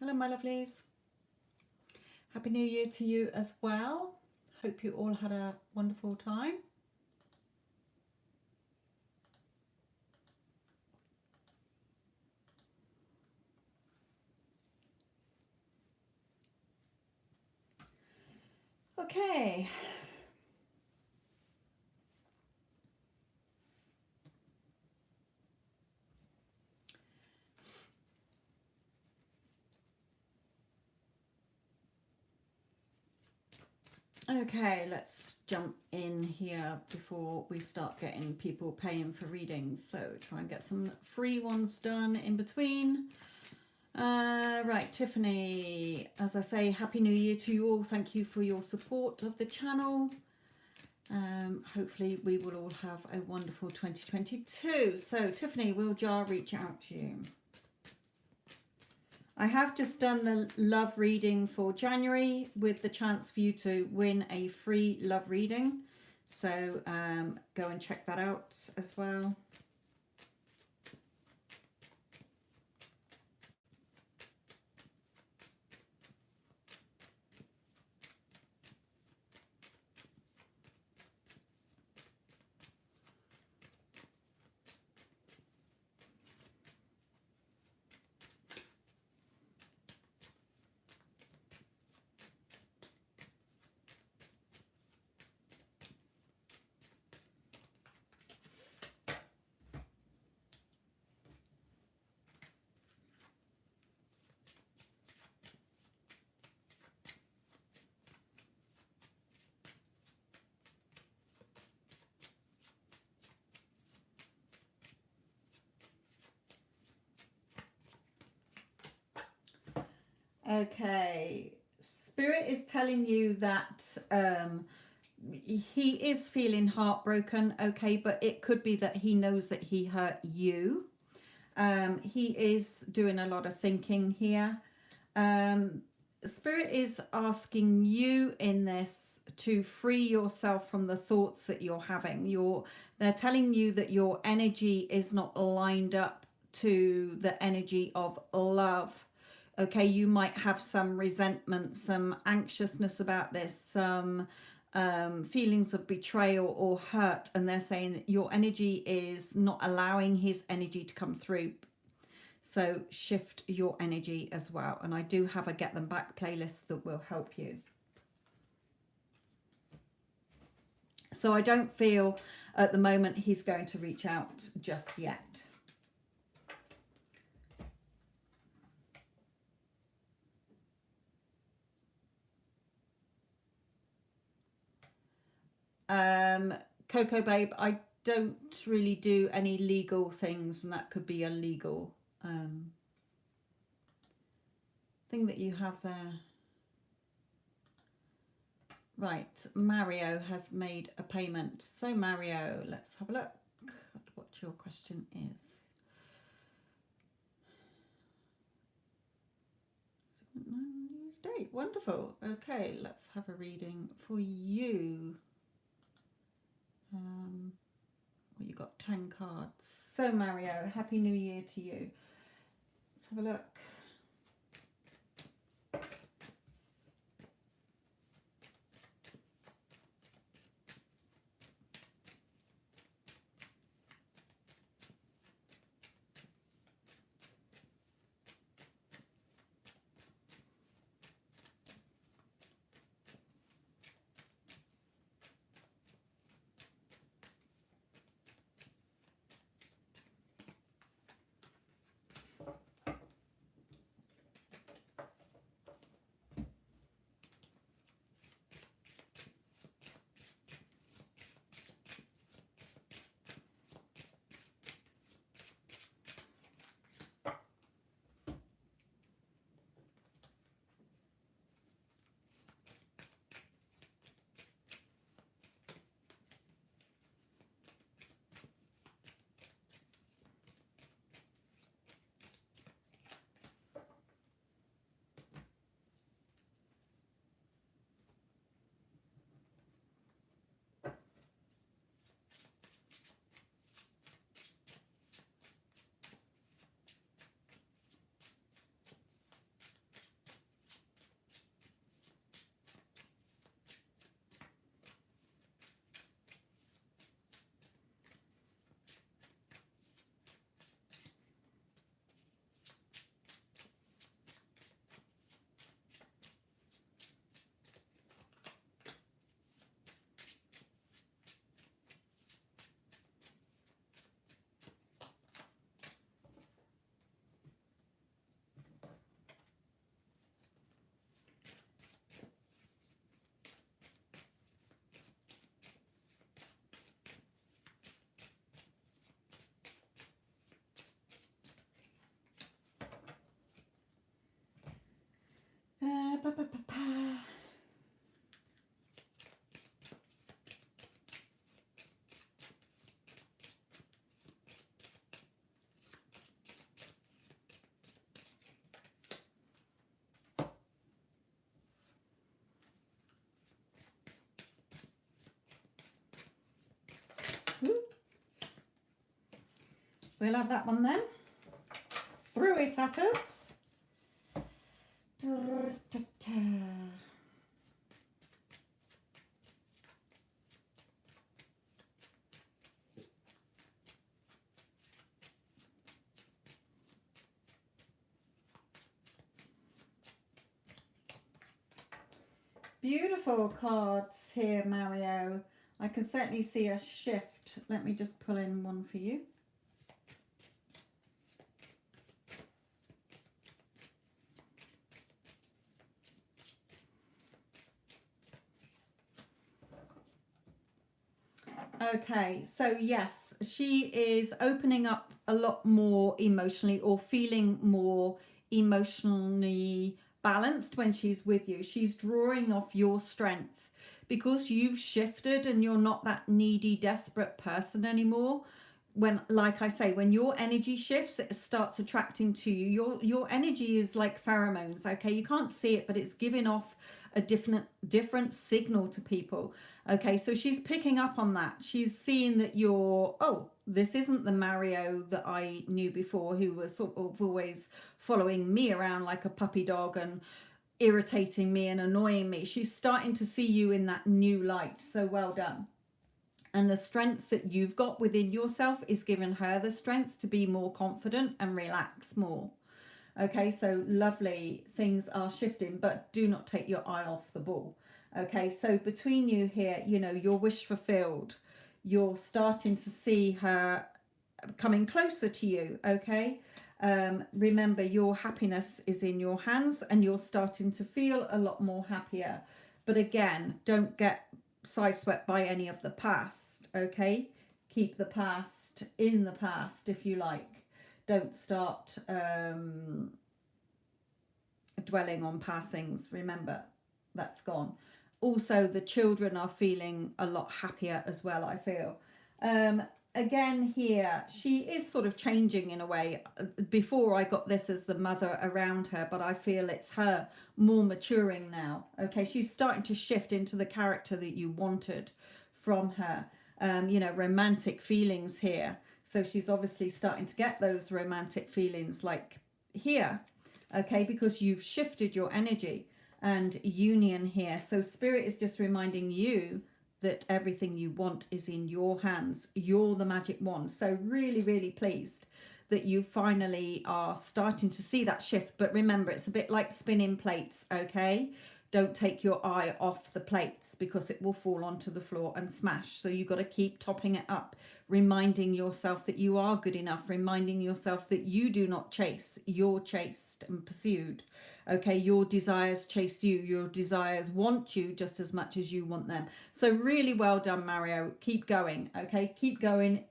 Hello, my lovelies. Happy New Year to you as well. Hope you all had a wonderful time. Okay. Okay, let's jump in here before we start getting people paying for readings. So try and get some free ones done in between. Right, Tiffany, as I say, Happy New Year to you all. Thank you for your support of the channel. Hopefully we will all have a wonderful 2022. So Tiffany, will Jar reach out to you? I have just done the love reading for January with the chance for you to win a free love reading. So go and check that out as well. Okay, Spirit is telling you that he is feeling heartbroken, okay, but it could be that he knows that he hurt you. He is doing a lot of thinking here. Spirit is asking you in this to free yourself from the thoughts that you're having. They're telling you that your energy is not lined up to the energy of love. Okay, you might have some resentment, some anxiousness about this, some feelings of betrayal or hurt, and they're saying that your energy is not allowing his energy to come through. So shift your energy as well. And I do have a Get Them Back playlist that will help you. So I don't feel at the moment he's going to reach out just yet. Coco Babe, I don't really do any legal things, and that could be a legal thing that you have there. Right, Mario has made a payment. So Mario, let's have a look at what your question is. Date. Wonderful. Okay, let's have a reading for you. Well, you got 10 cards. So Mario, Happy New Year to you. Let's have a look. We'll have that one then. Threw it at us. Beautiful cards here, Mario. I can certainly see a shift. Let me just pull in one for you. Okay, so yes, she is opening up a lot more emotionally, or feeling more emotionally balanced when she's with you. She's drawing off your strength because you've shifted and you're not that needy, desperate person anymore. When, like I say, when your energy shifts, it starts attracting to you. Your energy is like pheromones, okay? You can't see it, but it's giving off a different signal to people. Okay, so she's picking up on that. She's seeing that you're, oh, this isn't the Mario that I knew before, who was sort of always following me around like a puppy dog and irritating me and annoying me. She's starting to see you in that new light. So well done. And the strength that you've got within yourself is giving her the strength to be more confident and relax more. Okay, so lovely, things are shifting, but do not take your eye off the ball. Okay, so between you here, you know, your wish fulfilled. You're starting to see her coming closer to you, okay? Remember, your happiness is in your hands and you're starting to feel a lot more happier. But again, don't get sideswept by any of the past, okay? Keep the past in the past, if you like. Don't start dwelling on passings. Remember, that's gone. Also, the children are feeling a lot happier as well, I feel. Again here, she is sort of changing in a way. Before, I got this as the mother around her, but I feel it's her more maturing now. Okay, she's starting to shift into the character that you wanted from her. You know, romantic feelings here. So she's obviously starting to get those romantic feelings like here, okay, because you've shifted your energy and union here. So Spirit is just reminding you that everything you want is in your hands. You're the magic wand. So really, really pleased that you finally are starting to see that shift. But remember, it's a bit like spinning plates, okay? Don't take your eye off the plates because it will fall onto the floor and smash. So you've got to keep topping it up, reminding yourself that you are good enough, reminding yourself that you do not chase, you're chased and pursued. Okay, your desires chase you, your desires want you just as much as you want them. So really well done, Mario. Keep going, okay? Keep going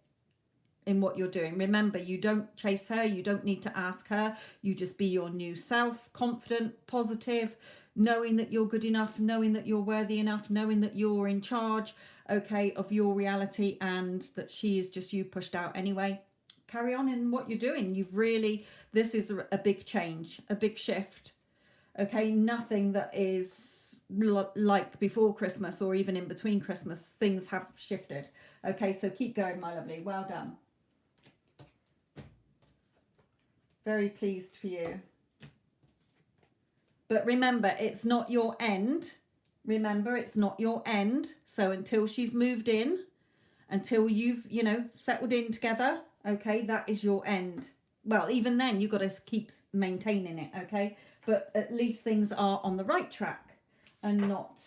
in what you're doing. Remember, you don't chase her, you don't need to ask her. You just be your new self, confident, positive, knowing that you're good enough, knowing that you're worthy enough, knowing that you're in charge, okay, of your reality, and that she is just you pushed out anyway. Carry on in what you're doing. You've really, this is a big change, a big shift. Okay, nothing that is like before Christmas or even in between Christmas. Things have shifted. Okay, so keep going, my lovely. Well done. Very pleased for you. But remember, it's not your end. Remember, it's not your end. So until she's moved in, until you've, you know, settled in together, okay, that is your end. Well, even then, you've got to keep maintaining it, okay? But at least things are on the right track and not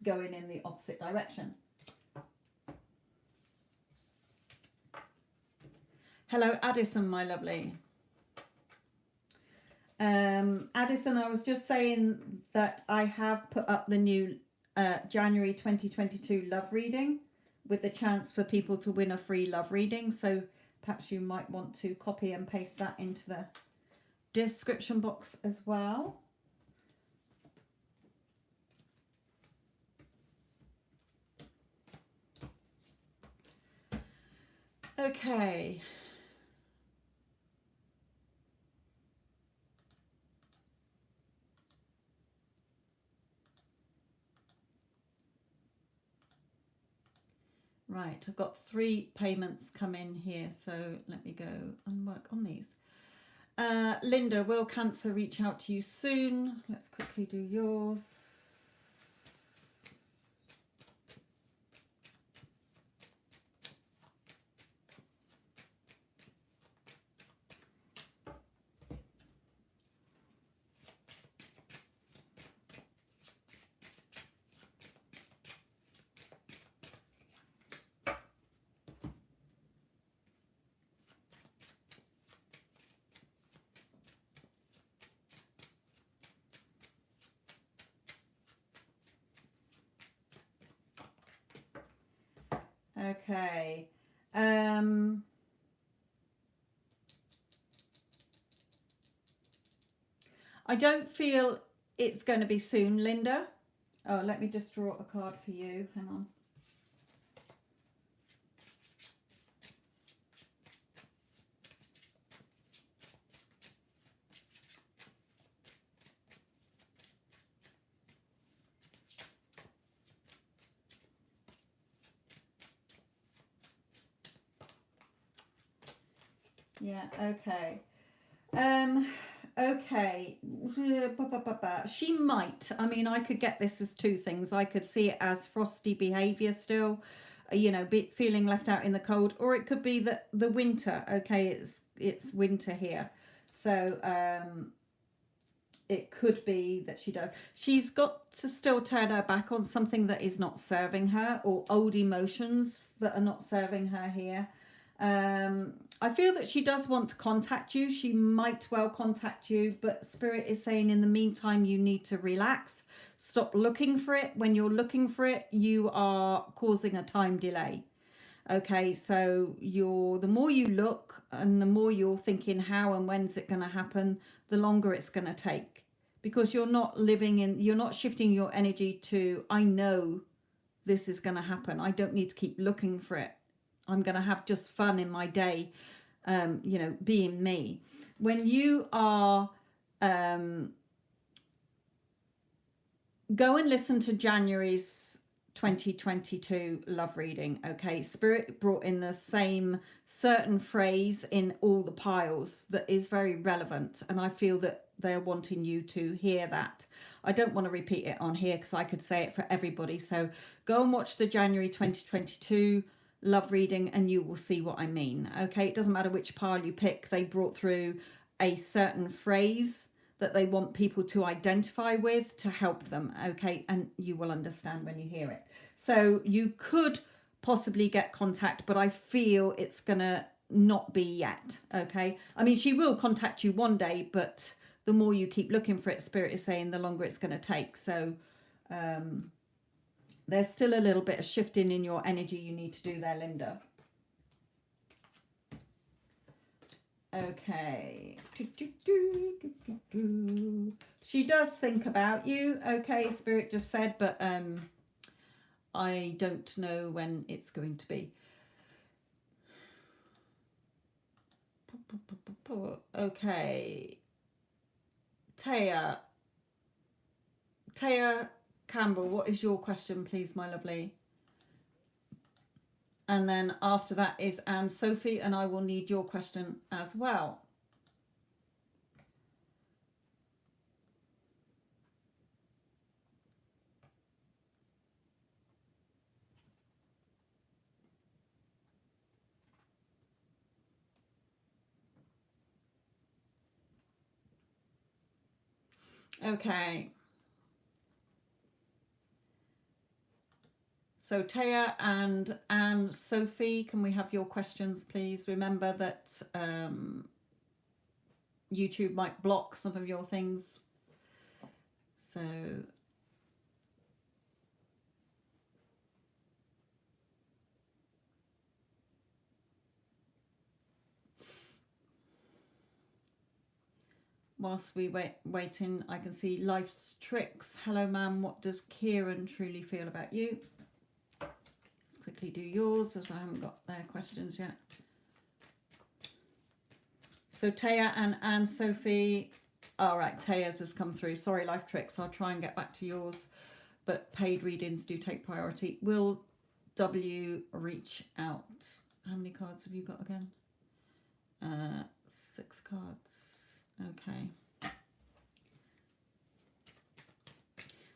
going in the opposite direction. Hello, Addison, my lovely. Addison, I was just saying that I have put up the new January 2022 love reading with the chance for people to win a free love reading. So perhaps you might want to copy and paste that into the description box as well. Okay. Right, I've got 3 payments come in here, so let me go and work on these. Linda, will Cancer reach out to you soon? Let's quickly do yours. Okay. I don't feel it's going to be soon, Linda. Oh, let me just draw a card for you. Hang on. Yeah, okay. Okay. She might. I mean, I could get this as 2 things. I could see it as frosty behavior still, you know, feeling left out in the cold, or it could be that the winter. Okay, it's winter here. So, it could be that she does. She's got to still turn her back on something that is not serving her, or old emotions that are not serving her here. I feel that she does want to contact you. She might well contact you, but Spirit is saying in the meantime, you need to relax. Stop looking for it. When you're looking for it, you are causing a time delay. Okay, so the more you look and the more you're thinking how and when's it going to happen, the longer it's going to take, because you're not shifting your energy to, I know this is going to happen. I don't need to keep looking for it. I'm going to have just fun in my day, you know, being me. When you are, go and listen to January's 2022 love reading. Okay, Spirit brought in the same certain phrase in all the piles that is very relevant, and I feel that they're wanting you to hear that. I don't want to repeat it on here because I could say it for everybody, so go and watch the January 2022 love reading and you will see what I mean. Okay, it doesn't matter which pile you pick, they brought through a certain phrase that they want people to identify with to help them. Okay, and you will understand when you hear it. So you could possibly get contact, but I feel it's gonna not be yet. Okay, I mean, she will contact you one day, but the more you keep looking for it, Spirit is saying the longer it's going to take. So there's still a little bit of shifting in your energy you need to do there, Linda. Okay. She does think about you. Okay, Spirit just said, but I don't know when it's going to be. Okay. Taya Campbell, what is your question, please, my lovely? And then after that is Anne Sophie, and I will need your question as well. Okay. So Taya and Sophie, can we have your questions, please? Remember that YouTube might block some of your things. So whilst we waiting, I can see Life's Tricks. Hello, ma'am. What does Kieran truly feel about you? Let's quickly do yours, as I haven't got their questions yet. So Taya and Anne Sophie. All right, Taya's has come through. Sorry, Life Tricks. I'll try and get back to yours, but paid readings do take priority. Will W, reach out. How many cards have you got again? 6 cards. Okay.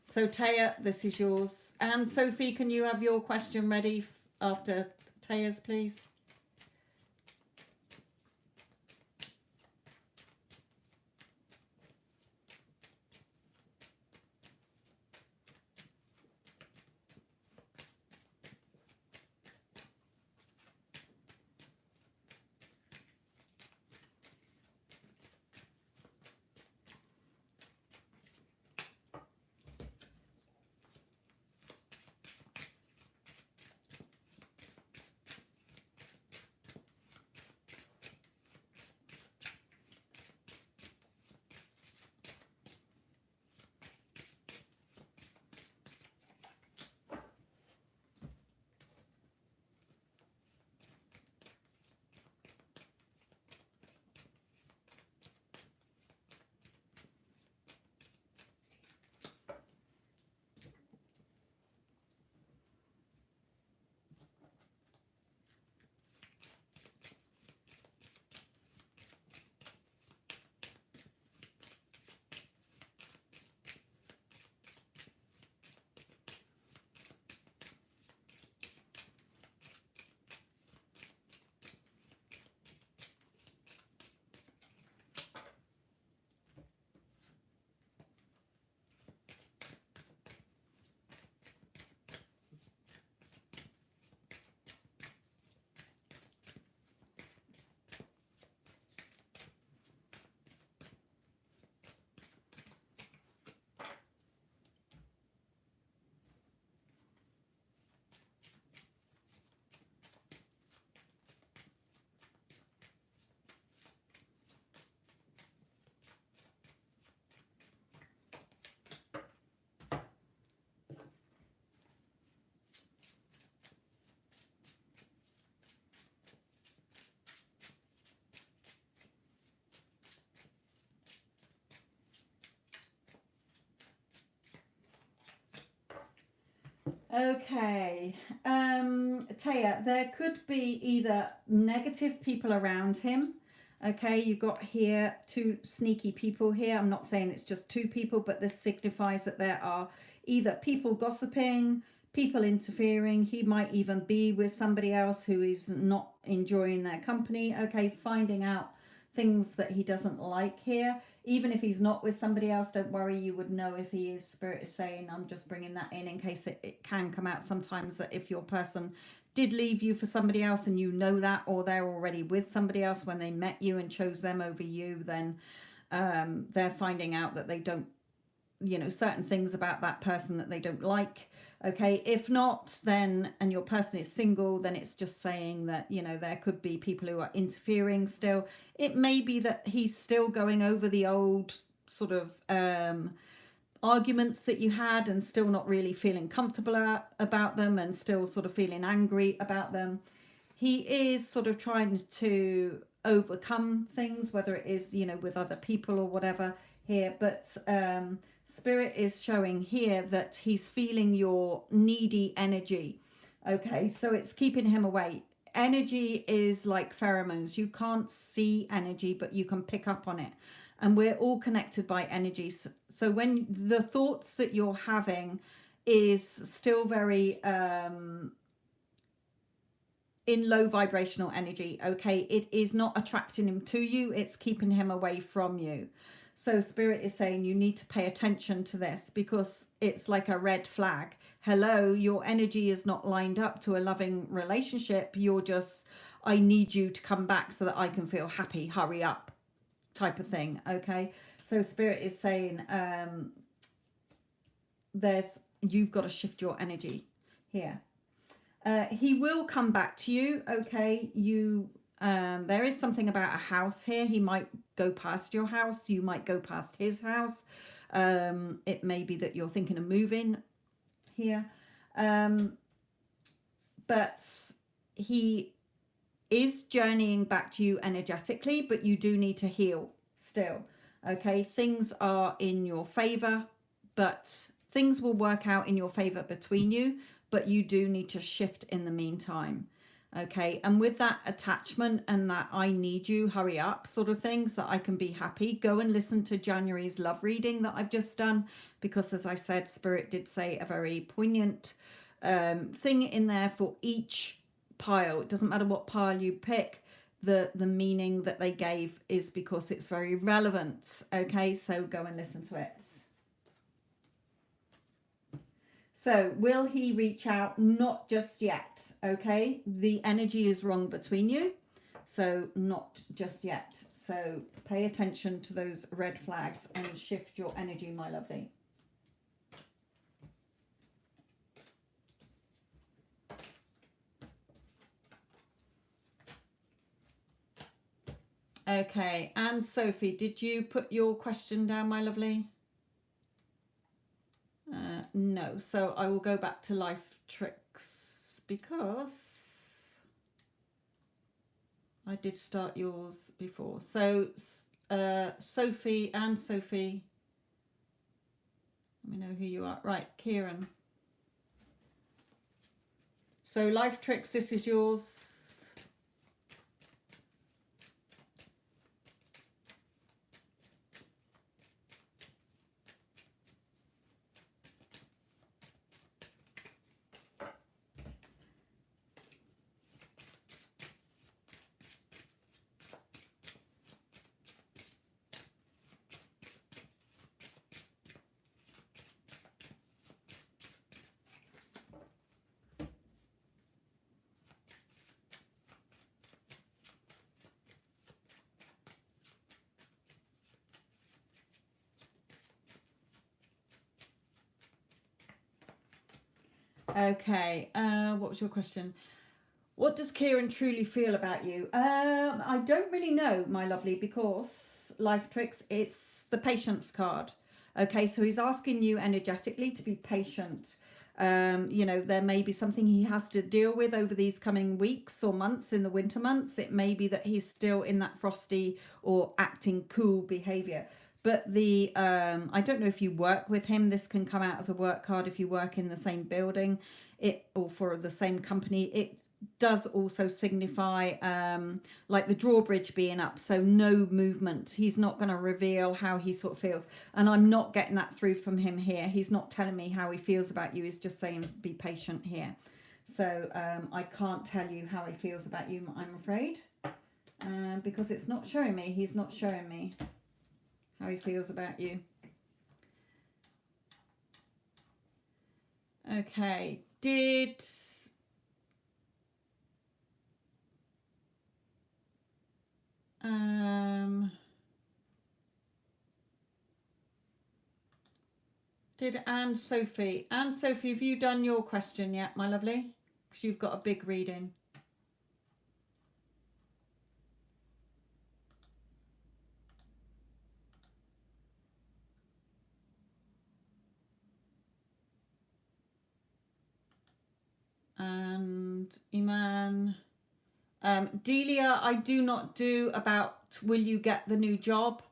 So Taya, this is yours. And Sophie, can you have your question ready after Taya's, please? Okay. Taya, there could be either negative people around him. Okay, you got here 2 sneaky people here. I'm not saying it's just 2 people, but this signifies that there are either people gossiping, people interfering. He might even be with somebody else who is not enjoying their company. Okay, finding out things that he doesn't like here. Even if he's not with somebody else, don't worry, you would know if he is. Spirit is saying, I'm just bringing that in case it can come out sometimes that if your person did leave you for somebody else and you know that, or they're already with somebody else when they met you and chose them over you, then they're finding out that they don't, certain things about that person that they don't like. Okay, if not, then, and your person is single, then it's just saying that, there could be people who are interfering still. It may be that he's still going over the old sort of arguments that you had and still not really feeling comfortable about them and still sort of feeling angry about them. He is sort of trying to overcome things, whether it is, with other people or whatever here, but Spirit is showing here that he's feeling your needy energy. Okay, so it's keeping him away. Energy is like pheromones. You can't see energy, but you can pick up on it. And we're all connected by energy. So when the thoughts that you're having is still very in low vibrational energy, okay, it is not attracting him to you, it's keeping him away from you. So Spirit is saying you need to pay attention to this because it's like a red flag. Hello, your energy is not lined up to a loving relationship. You're just, I need you to come back so that I can feel happy, hurry up type of thing. Okay, so Spirit is saying you've got to shift your energy here. He will come back to you. Okay, there is something about a house here. He might go past your house. You might go past his house. It may be that you're thinking of moving here. But he is journeying back to you energetically, but you do need to heal still. Okay, things are in your favor, but things will work out in your favor between you, but you do need to shift in the meantime. Okay, and with that attachment and that I need you, hurry up sort of thing so I can be happy, go and listen to January's love reading that I've just done, because as I said, Spirit did say a very poignant thing in there for each pile. It doesn't matter what pile you pick, the meaning that they gave is because it's very relevant. Okay, so go and listen to it. So will he reach out? Not just yet. Okay, the energy is wrong between you, so not just yet. So pay attention to those red flags and shift your energy, my lovely. Okay, and Sophie, did you put your question down, my lovely? No, so I will go back to life tricks because I did start yours before. So Sophie and Sophie, let me know who you are. Right, Kieran. So life tricks, this is yours. Okay, what was your question? What does Kieran truly feel about you? I don't really know, my lovely, because life tricks, it's the patience card. Okay, so he's asking you energetically to be patient. You know, there may be something he has to deal with over these coming weeks or months in the winter months. It may be that he's still in that frosty or acting cool behavior. But the I don't know if you work with him. This can come out as a work card if you work in the same building, or for the same company. It does also signify like the drawbridge being up, so no movement. He's not going to reveal how he sort of feels, and I'm not getting that through from him here. He's not telling me how he feels about you. He's just saying be patient here. So I can't tell you how he feels about you, I'm afraid, because it's not showing me. He's not showing me how he feels about you. Okay, did Anne Sophie, have you done your question yet, my lovely? Because you've got a big reading. And Iman, Delia, I do not do about will you get the new job.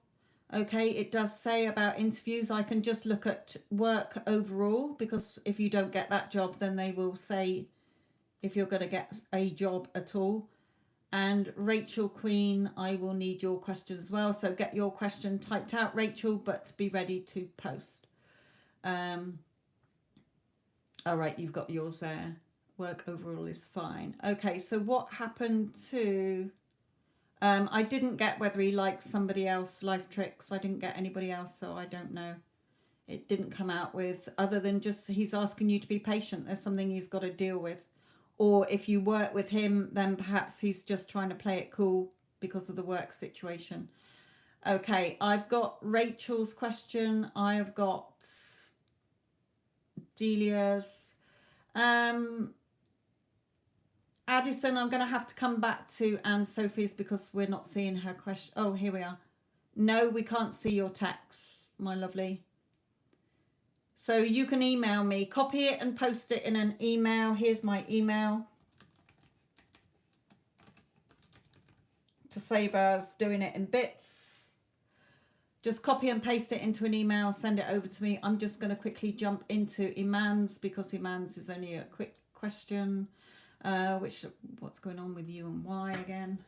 Okay, it does say about interviews. I can just look at work overall, because if you don't get that job, then they will say if you're going to get a job at all. And Rachel Queen, I will need your question as well. So get your question typed out, Rachel, but be ready to post. All right, you've got yours there. Work overall is fine. Okay, so what happened to... I didn't get whether he likes somebody else, life tricks. I didn't get anybody else, so I don't know. It didn't come out with, other than just he's asking you to be patient. There's something he's got to deal with. Or if you work with him, then perhaps he's just trying to play it cool because of the work situation. Okay, I've got Rachel's question. I have got Delia's. Addison, I'm going to have to come back to Anne Sophie's because we're not seeing her question. Oh, here we are. No, we can't see your text, my lovely. So you can email me, copy it and post it in an email. Here's my email to save us doing it in bits. Just copy and paste it into an email, send it over to me. I'm just going to quickly jump into Iman's, because Iman's is only a quick question. What's going on with you and why again?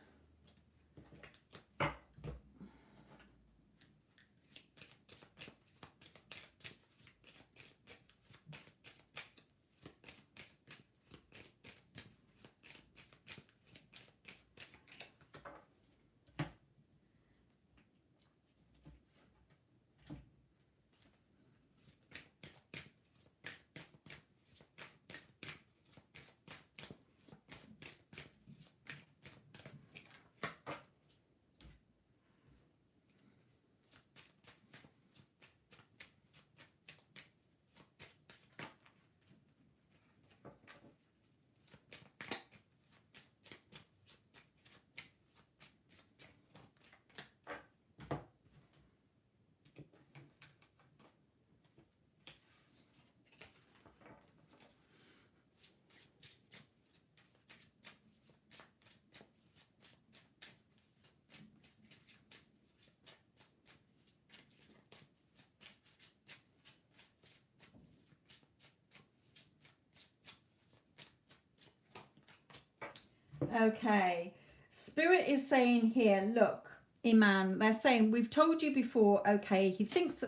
Okay, Spirit is saying here, look, Iman, they're saying, we've told you before, okay, he thinks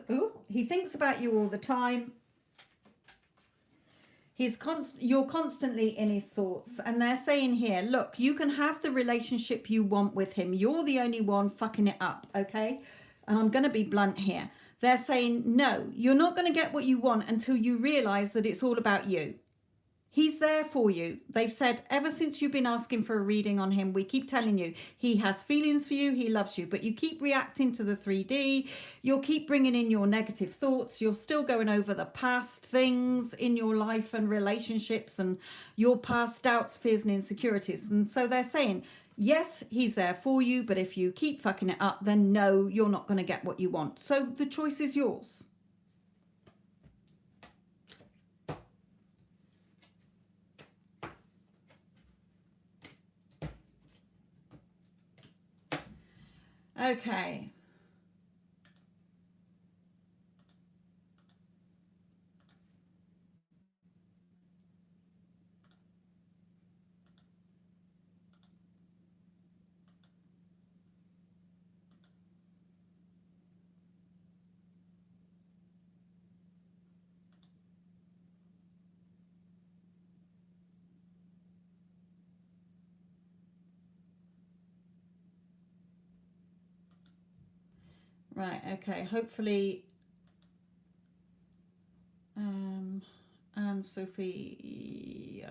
about you all the time. You're constantly in his thoughts, and they're saying here, look, you can have the relationship you want with him. You're the only one fucking it up, okay? And I'm going to be blunt here. They're saying, no, you're not going to get what you want until you realize that it's all about you. He's there for you. They've said ever since you've been asking for a reading on him, we keep telling you he has feelings for you, he loves you, but you keep reacting to the 3D. You'll keep bringing in your negative thoughts. You're still going over the past things in your life and relationships and your past doubts, fears and insecurities. And so they're saying, yes, he's there for you, but if you keep fucking it up, then no, you're not going to get what you want. So the choice is yours. Okay. Right, okay. Hopefully, and Sophia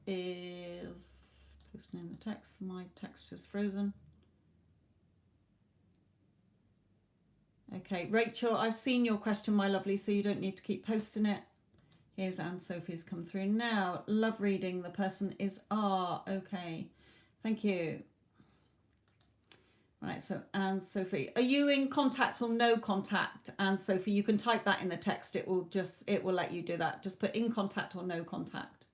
is posting in the text. My text is frozen. Okay, Rachel, I've seen your question, my lovely, so you don't need to keep posting it. Here's Anne Sophie's come through now. Love reading. The person is R. Okay, thank you. Right, so Anne Sophie, are you in contact or no contact? Anne Sophie, you can type that in the text. It will let you do that. Just put in contact or no contact.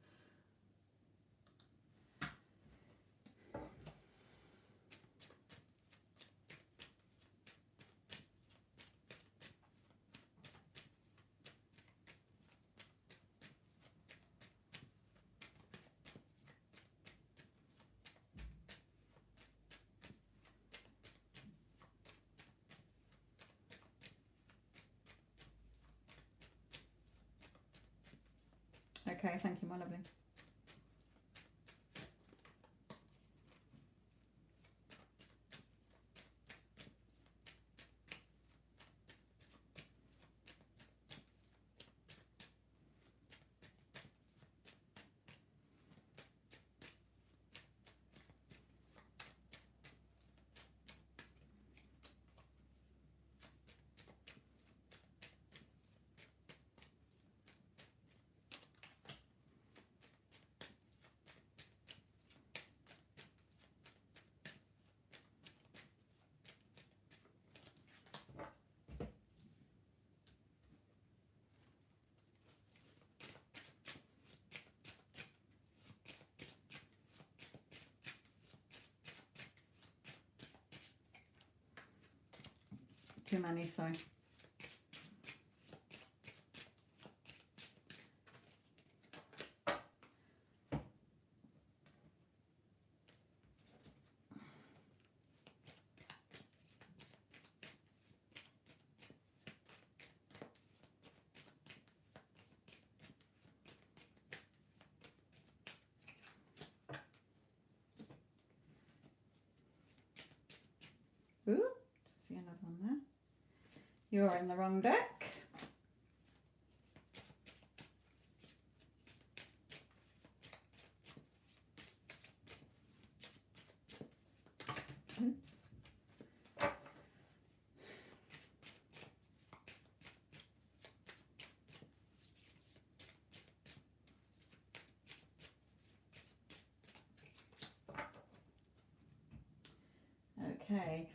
Okay, thank you, my lovely. Too many, sorry. Ooh, see another one there. You're in the wrong deck. Oops. Okay.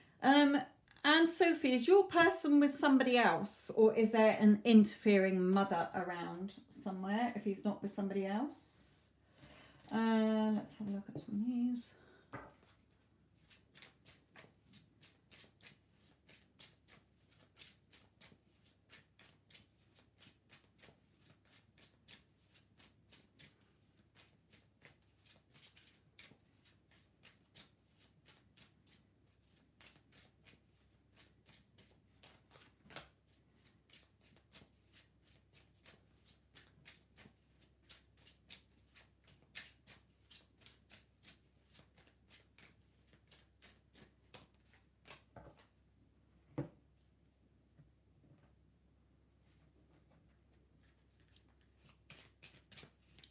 And Sophie, is your person with somebody else, or is there an interfering mother around somewhere if he's not with somebody else? Let's have a look at some of these.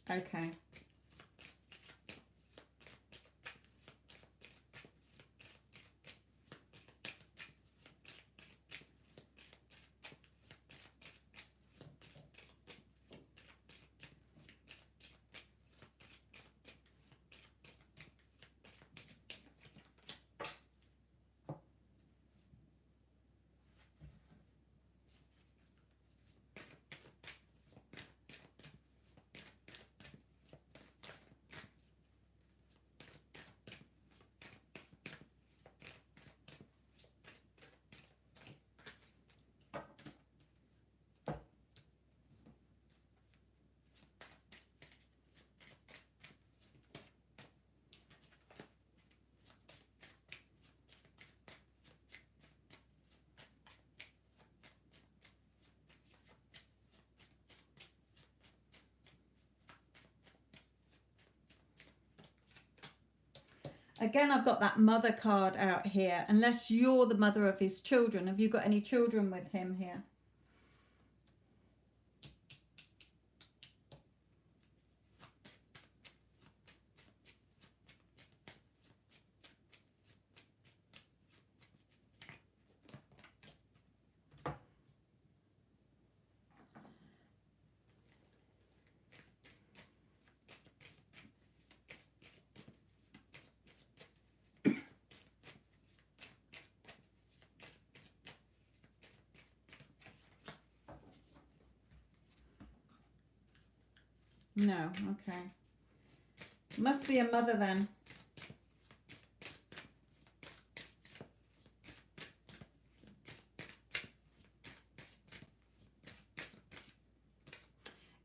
Okay. Again, I've got that mother card out here. Unless you're the mother of his children. Have you got any children with him here? No, okay. Must be a mother then.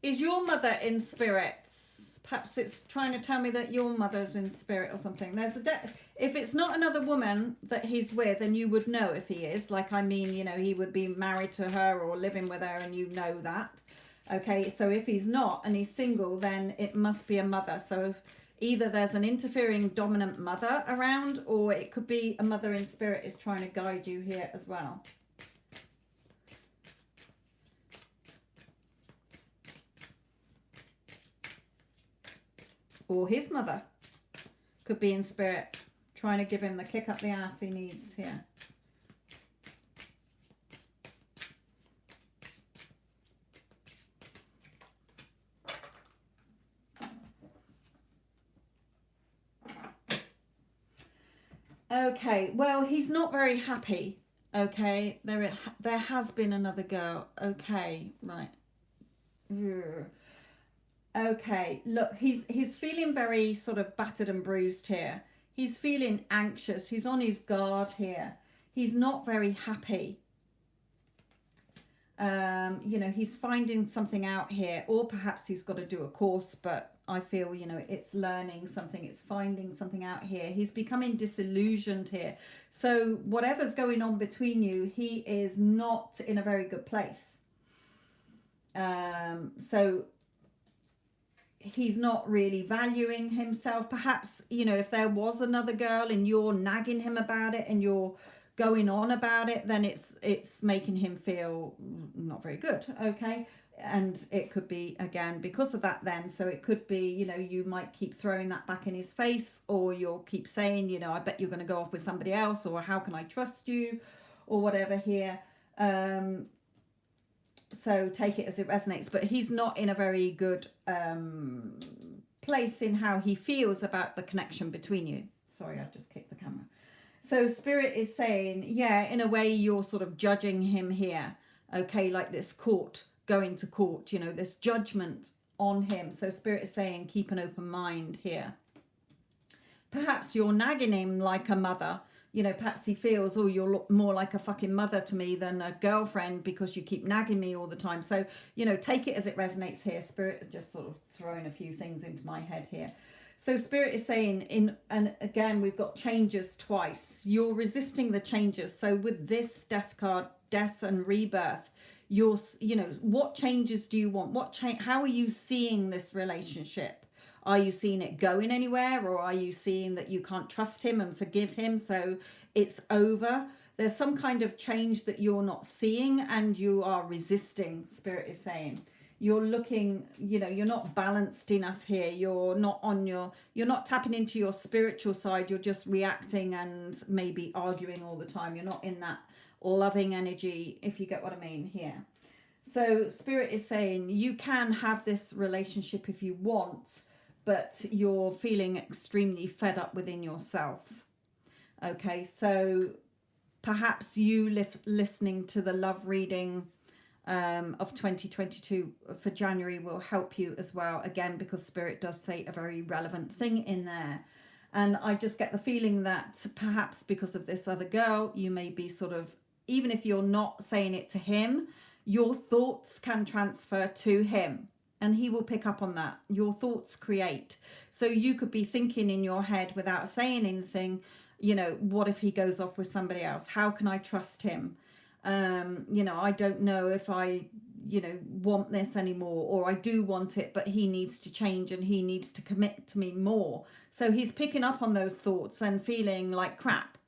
Is your mother in spirits? Perhaps it's trying to tell me that your mother's in spirit or something. There's a if it's not another woman that he's with, and you would know if he is, like, I mean, you know, he would be married to her or living with her, and you know that. Okay, so if he's not and he's single, then it must be a mother. So if either there's an interfering dominant mother around, or it could be a mother in spirit is trying to guide you here as well. Or his mother could be in spirit trying to give him the kick up the ass he needs here. Okay, well, he's not very happy. Okay, there has been another girl. Okay, right. Okay, look, he's feeling very sort of battered and bruised here. He's feeling anxious. He's on his guard here. He's not very happy. You know, he's finding something out here, or perhaps he's got to do a course, but I feel, you know, it's learning something, it's finding something out here. He's becoming disillusioned here. So whatever's going on between you, he is not in a very good place. So he's not really valuing himself. Perhaps, you know, if there was another girl and you're nagging him about it and you're going on about it, then it's making him feel not very good. Okay. And it could be again because of that then. So it could be, you know, you might keep throwing that back in his face, or you'll keep saying, you know, I bet you're going to go off with somebody else, or how can I trust you, or whatever here. So take it as it resonates, but he's not in a very good place in how he feels about the connection between you. Sorry, I just kicked the camera. So Spirit is saying, yeah, in a way you're sort of judging him here. Okay, like this court, going to court, you know, this judgment on him. So Spirit is saying, keep an open mind here. Perhaps you're nagging him like a mother. You know, perhaps he feels, oh, you're more like a fucking mother to me than a girlfriend because you keep nagging me all the time. So, you know, take it as it resonates here. Spirit just sort of throwing a few things into my head here. So Spirit is saying, and again, we've got changes twice. You're resisting the changes. So with this death card, death and rebirth, you know, what changes do you want? How are you seeing this relationship? Are you seeing it going anywhere, or are you seeing that you can't trust him and forgive him, so it's over? There's some kind of change that you're not seeing and you are resisting, Spirit is saying. You're looking, you know, you're not balanced enough here. You're not tapping into your spiritual side. You're just reacting and maybe arguing all the time. You're not in that loving energy, if you get what I mean here. So Spirit is saying you can have this relationship if you want, but you're feeling extremely fed up within yourself. Okay, so perhaps you listening to the love reading of 2022 for January will help you as well, again, because Spirit does say a very relevant thing in there. And I just get the feeling that perhaps because of this other girl, you may be sort of, even if you're not saying it to him, your thoughts can transfer to him. And he will pick up on that. Your thoughts create. So you could be thinking in your head without saying anything, you know, what if he goes off with somebody else? How can I trust him? You know, I don't know if I, you know, want this anymore, or I do want it, but he needs to change and he needs to commit to me more. So he's picking up on those thoughts and feeling like crap.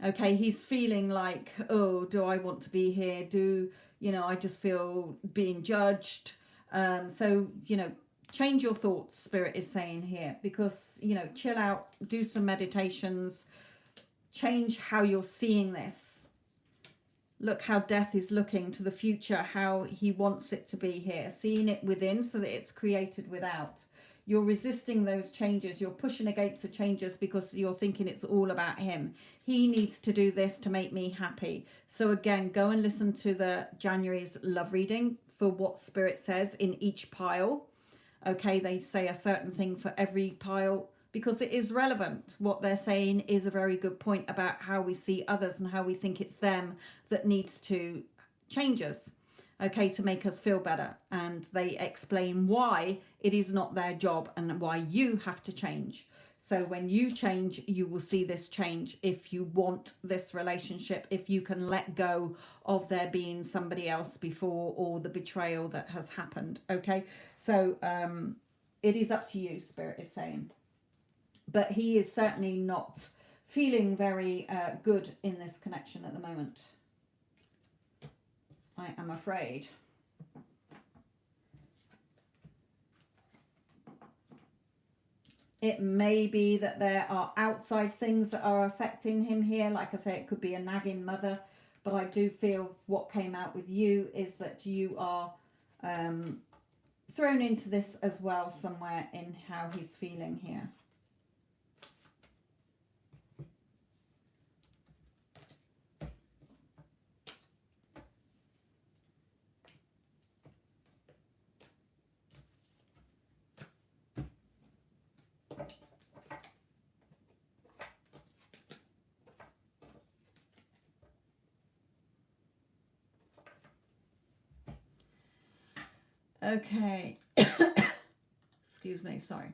Okay, he's feeling like, oh, do I want to be here? You know, I just feel being judged. So, you know, change your thoughts, Spirit is saying here, because, you know, chill out, do some meditations, change how you're seeing this. Look how death is looking to the future, how he wants it to be here, seeing it within so that it's created without. You're resisting those changes. You're pushing against the changes because you're thinking it's all about him. He needs to do this to make me happy. So again, go and listen to the January's love reading for what Spirit says in each pile. Okay, they say a certain thing for every pile because it is relevant. What they're saying is a very good point about how we see others and how we think it's them that needs to change us. Okay, to make us feel better. And they explain why it is not their job and why you have to change. So when you change, you will see this change if you want this relationship, if you can let go of there being somebody else before or the betrayal that has happened. Okay, so it is up to you, Spirit is saying. But he is certainly not feeling very good in this connection at the moment. I am afraid. It may be that there are outside things that are affecting him here. Like I say, it could be a nagging mother. But I do feel what came out with you is that you are thrown into this as well somewhere in how he's feeling here. Okay. Excuse me, sorry.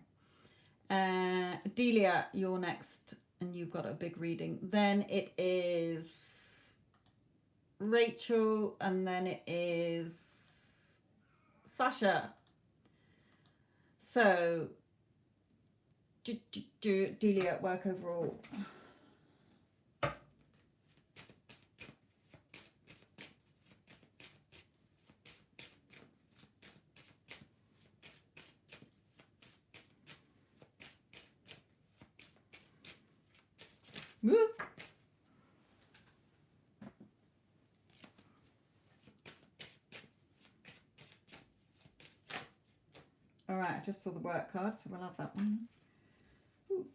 Delia, you're next, and you've got a big reading. Then it is Rachel, and then it is Sasha. So, Delia, work overall. Woo. All right, I just saw the work card, so we'll have that one. Ooh.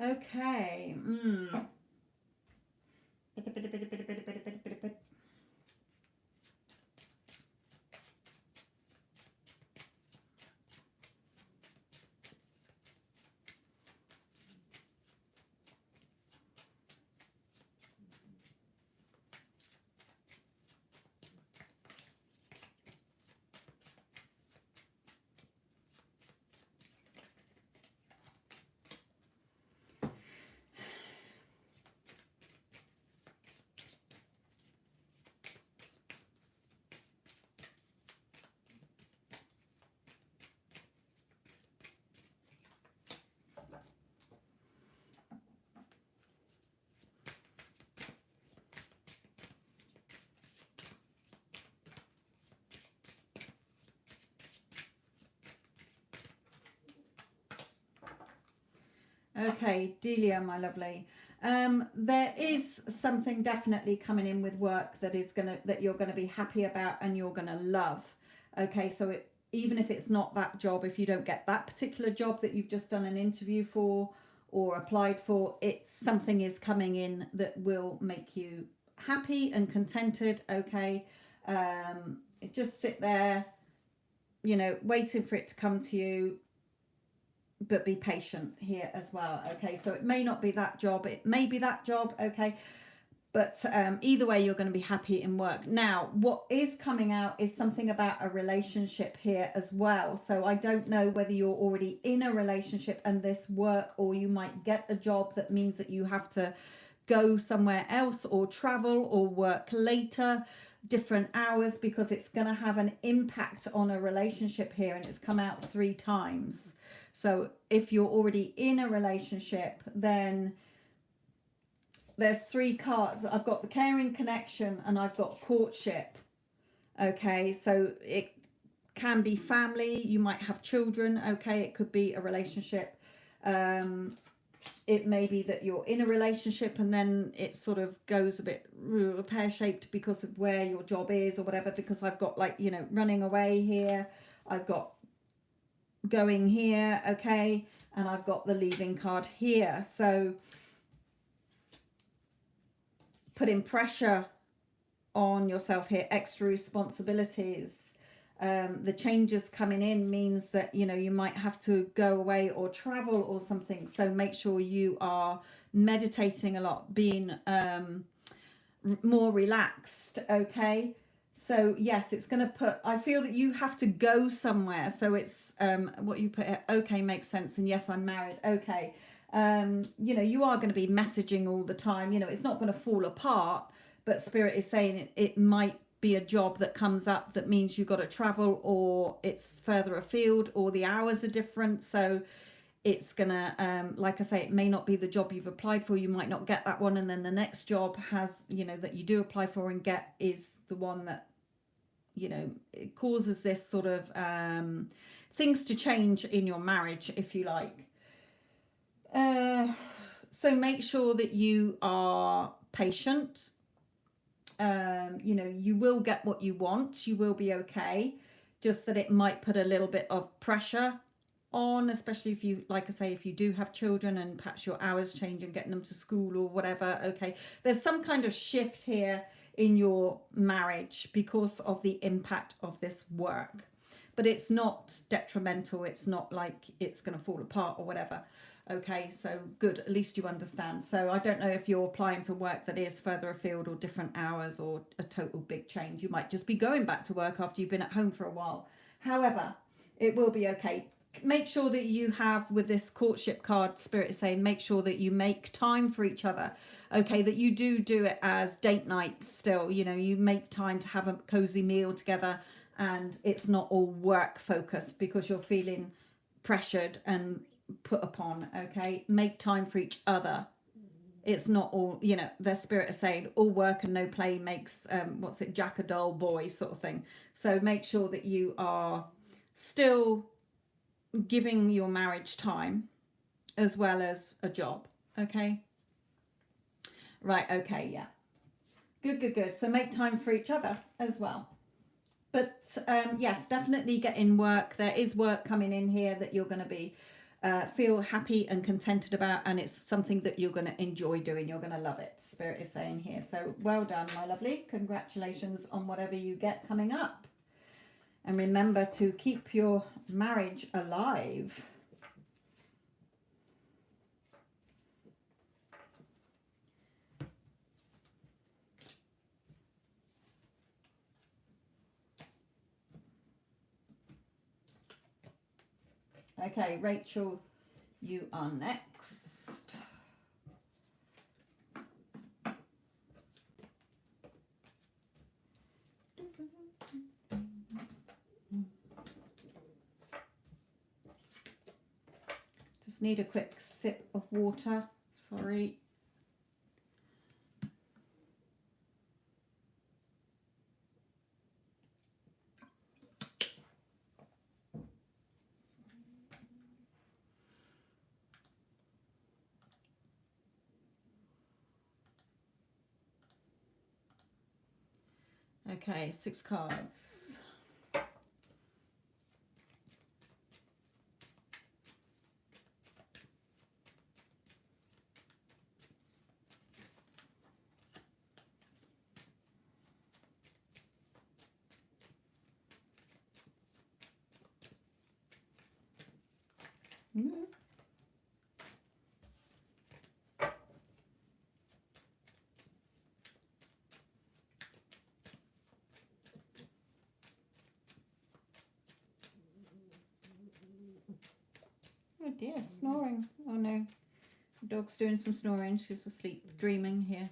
Okay. Okay, Delia, my lovely. There is something definitely coming in with work that you're gonna be happy about and you're gonna love. Okay, so even if it's not that job, if you don't get that particular job that you've just done an interview for or applied for, it's something is coming in that will make you happy and contented. Okay, just sit there, you know, waiting for it to come to you, but be patient here as well. Okay, so it may not be that job, it may be that job. Okay, but either way, you're going to be happy in work. Now, what is coming out is something about a relationship here as well. So I don't know whether you're already in a relationship and this work, or you might get a job that means that you have to go somewhere else or travel or work later, different hours, because it's going to have an impact on a relationship here, and it's come out 3 times. So if you're already in a relationship, then there's 3 cards. I've got the caring connection and I've got courtship. Okay, so it can be family, you might have children. Okay, it could be a relationship. It may be that you're in a relationship and then it sort of goes a bit pear-shaped because of where your job is or whatever, because I've got, like, you know, running away here, I've got going here, okay, and I've got the leaving card here. So putting pressure on yourself here, extra responsibilities. The changes coming in means that, you know, you might have to go away or travel or something. So make sure you are meditating a lot, being more relaxed. Okay, so yes, it's going to put, I feel that you have to go somewhere. So it's what you put here, okay, makes sense. And yes, I'm married. Okay, you know, you are going to be messaging all the time. You know, it's not going to fall apart, but Spirit is saying it might be a job that comes up that means you've got to travel, or it's further afield, or the hours are different. So it's gonna like I say, it may not be the job you've applied for, you might not get that one, and then the next job has, you know, that you do apply for and get is the one that, you know, it causes this sort of things to change in your marriage, if you like. So make sure that you are patient. You know, you will get what you want, you will be okay, just that it might put a little bit of pressure on, especially if you, like I say, if you do have children and perhaps your hours change and getting them to school or whatever. Okay, there's some kind of shift here in your marriage because of the impact of this work, but it's not detrimental, it's not like it's going to fall apart or whatever. Okay, so good, at least you understand. So I don't know if you're applying for work that is further afield or different hours or a total big change. You might just be going back to work after you've been at home for a while. However, it will be okay. Make sure that you have, with this courtship card, Spirit is saying, make sure that you make time for each other. Okay, that you do it as date night still. You know, you make time to have a cozy meal together, and it's not all work focused because you're feeling pressured and put upon. Okay, make time for each other. It's not all, you know, their Spirit is saying all work and no play makes what's it, Jack a dull boy sort of thing. So make sure that you are still giving your marriage time as well as a job. Okay, right, okay, yeah, good. So make time for each other as well. But yes, definitely get in work. There is work coming in here that you're going to be feel happy and contented about, and it's something that you're going to enjoy doing. You're going to love it, Spirit is saying here. So well done, my lovely. Congratulations on whatever you get coming up. And remember to keep your marriage alive. Okay, Rachel, you are next. Just need a quick sip of water. Sorry. Okay, 6 cards. Mm. Oh dear, snoring. Oh no, the dog's doing some snoring. She's asleep, dreaming here.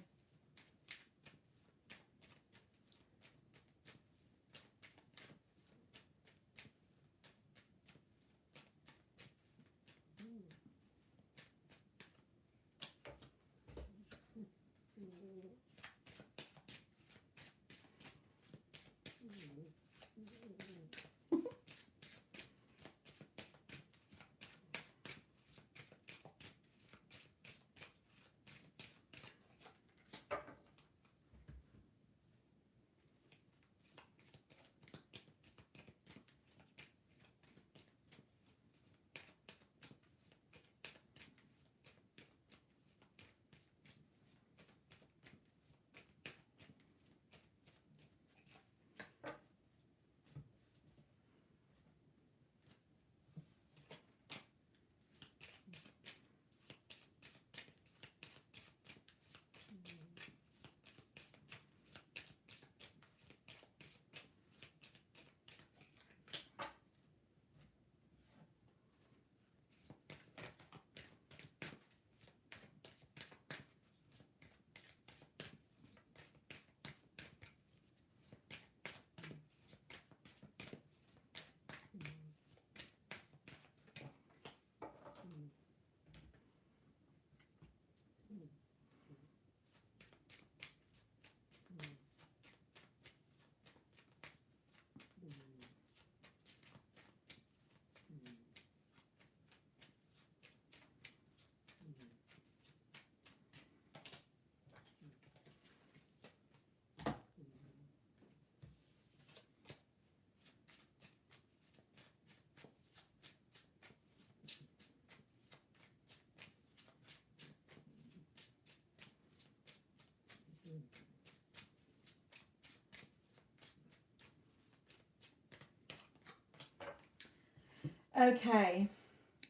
Okay,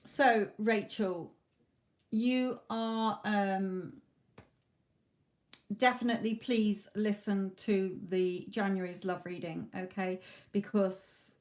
so Rachel, you are definitely, please listen to the January's love reading, okay? Because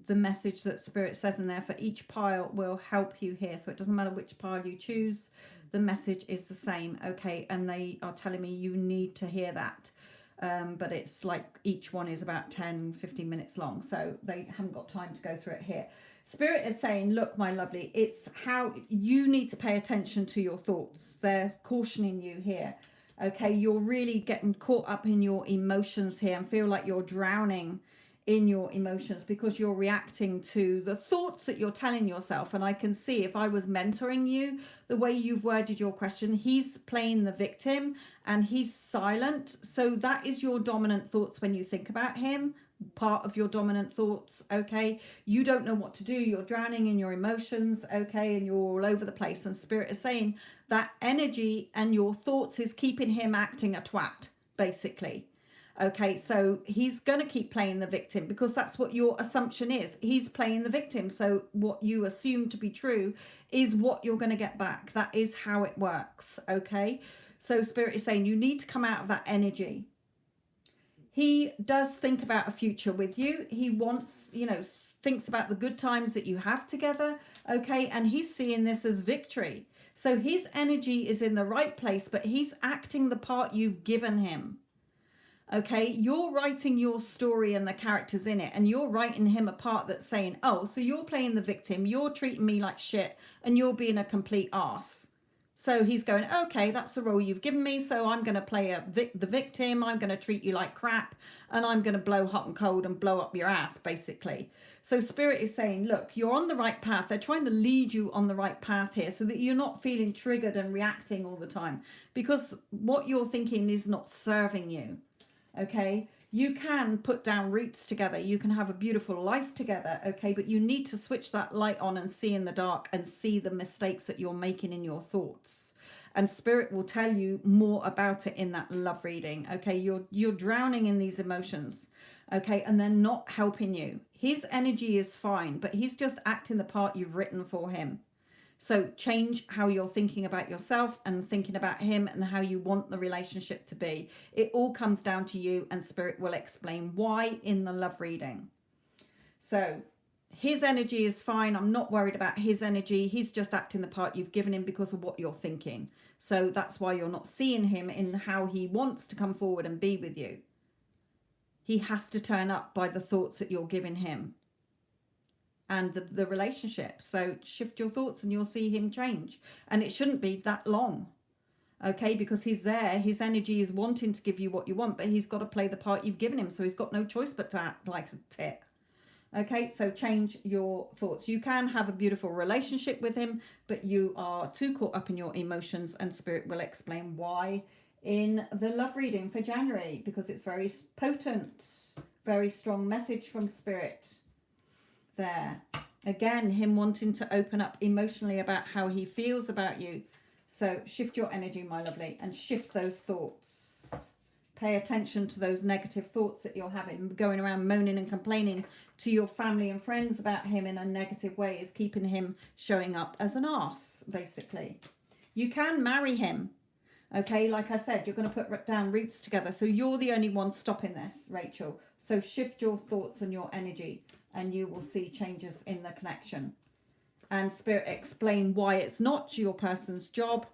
the message that Spirit says in there for each pile will help you here. So it doesn't matter which pile you choose, the message is the same, okay? And they are telling me you need to hear that. But it's like each one is about 10-15 minutes long, so they haven't got time to go through it here. Spirit is saying, look, my lovely, it's how you need to pay attention to your thoughts. They're cautioning you here. Okay, you're really getting caught up in your emotions here and feel like you're drowning in your emotions because you're reacting to the thoughts that you're telling yourself. And I can see, if I was mentoring you, the way you've worded your question, he's playing the victim and he's silent. So that is your dominant thoughts when you think about him, part of your dominant thoughts. Okay, you don't know what to do, you're drowning in your emotions, okay, and you're all over the place. And Spirit is saying that energy and your thoughts is keeping him acting a twat, basically. Okay, so he's going to keep playing the victim because that's what your assumption is. He's playing the victim. So what you assume to be true is what you're going to get back. That is how it works. Okay, so Spirit is saying you need to come out of that energy. He does think about a future with you. He wants, thinks about the good times that you have together. Okay, and he's seeing this as victory. So his energy is in the right place, but he's acting the part you've given him. Okay, you're writing your story and the characters in it, and you're writing him a part that's saying, oh, so you're playing the victim, you're treating me like shit, and you're being a complete arse. So he's going, okay, that's the role you've given me, so I'm going to play the victim, I'm going to treat you like crap, and I'm going to blow hot and cold and blow up your ass, basically. So Spirit is saying, look, you're on the right path. They're trying to lead you on the right path here so that you're not feeling triggered and reacting all the time, because what you're thinking is not serving you. Okay, you can put down roots together, you can have a beautiful life together, okay, but you need to switch that light on and see in the dark and see the mistakes that you're making in your thoughts. And Spirit will tell you more about it in that love reading. Okay, you're drowning in these emotions, okay, and they're not helping you. His energy is fine, but he's just acting the part you've written for him. So change how you're thinking about yourself and thinking about him and how you want the relationship to be. It all comes down to you, and Spirit will explain why in the love reading. So his energy is fine. I'm not worried about his energy. He's just acting the part you've given him because of what you're thinking. So that's why you're not seeing him in how he wants to come forward and be with you. He has to turn up by the thoughts that you're giving him and the relationship. So shift your thoughts and you'll see him change. And it shouldn't be that long, okay? Because he's there. His energy is wanting to give you what you want, but he's got to play the part you've given him. So he's got no choice but to act like a tit. Okay, so change your thoughts. You can have a beautiful relationship with him, but you are too caught up in your emotions, and Spirit will explain why in the love reading for January, because it's very potent, very strong message from Spirit there. Again, him wanting to open up emotionally about how he feels about you. So shift your energy, my lovely, and shift those thoughts. Pay attention to those negative thoughts that you're having. Going around moaning and complaining to your family and friends about him in a negative way is keeping him showing up as an arse, basically. You can marry him. Okay, like I said, you're going to put down roots together. So you're the only one stopping this, Rachel. So shift your thoughts and your energy, and you will see changes in the connection. And Spirit explain why it's not your person's job.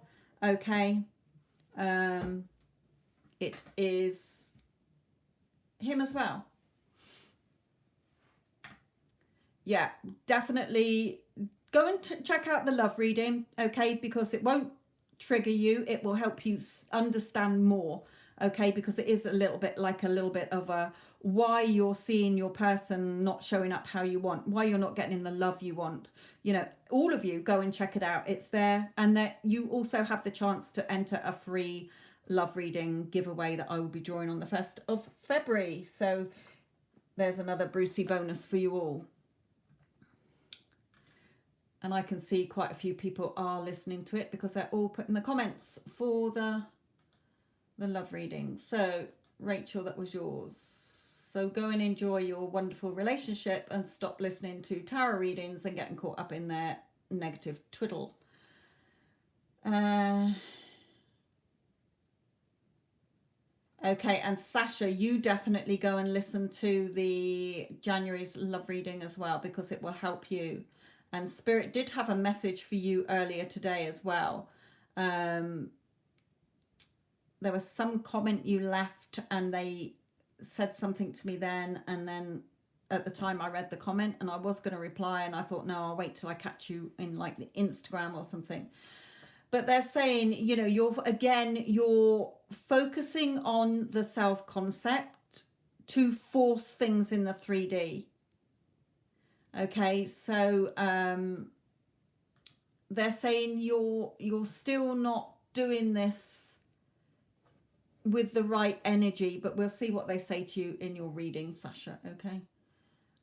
Okay. It is him as well. Yeah, definitely go and check out the love reading, okay? Because it won't trigger you. It will help you understand more, okay? Because it is a little bit of a why you're seeing your person not showing up how you want, why you're not getting the love you want. You know, all of you go and check it out. It's there. And that you also have the chance to enter a free love reading giveaway that I will be drawing on the 1st of February. So there's another Brucey bonus for you all. And I can see quite a few people are listening to it because they're all putting the comments for the love reading. So Rachel, that was yours. So go and enjoy your wonderful relationship and stop listening to tarot readings and getting caught up in their negative twiddle. Okay, and Sasha, you definitely go and listen to the January's love reading as well, because it will help you. And Spirit did have a message for you earlier today as well. There was some comment you left and they said something to me then, and then at the time I read the comment and I was going to reply, and I thought, no, I'll wait till I catch you in like the Instagram or something. But they're saying, you know, you're focusing on the self-concept to force things in the 3D. Okay, so they're saying you're still not doing this with the right energy, but we'll see what they say to you in your reading, Sasha. Okay.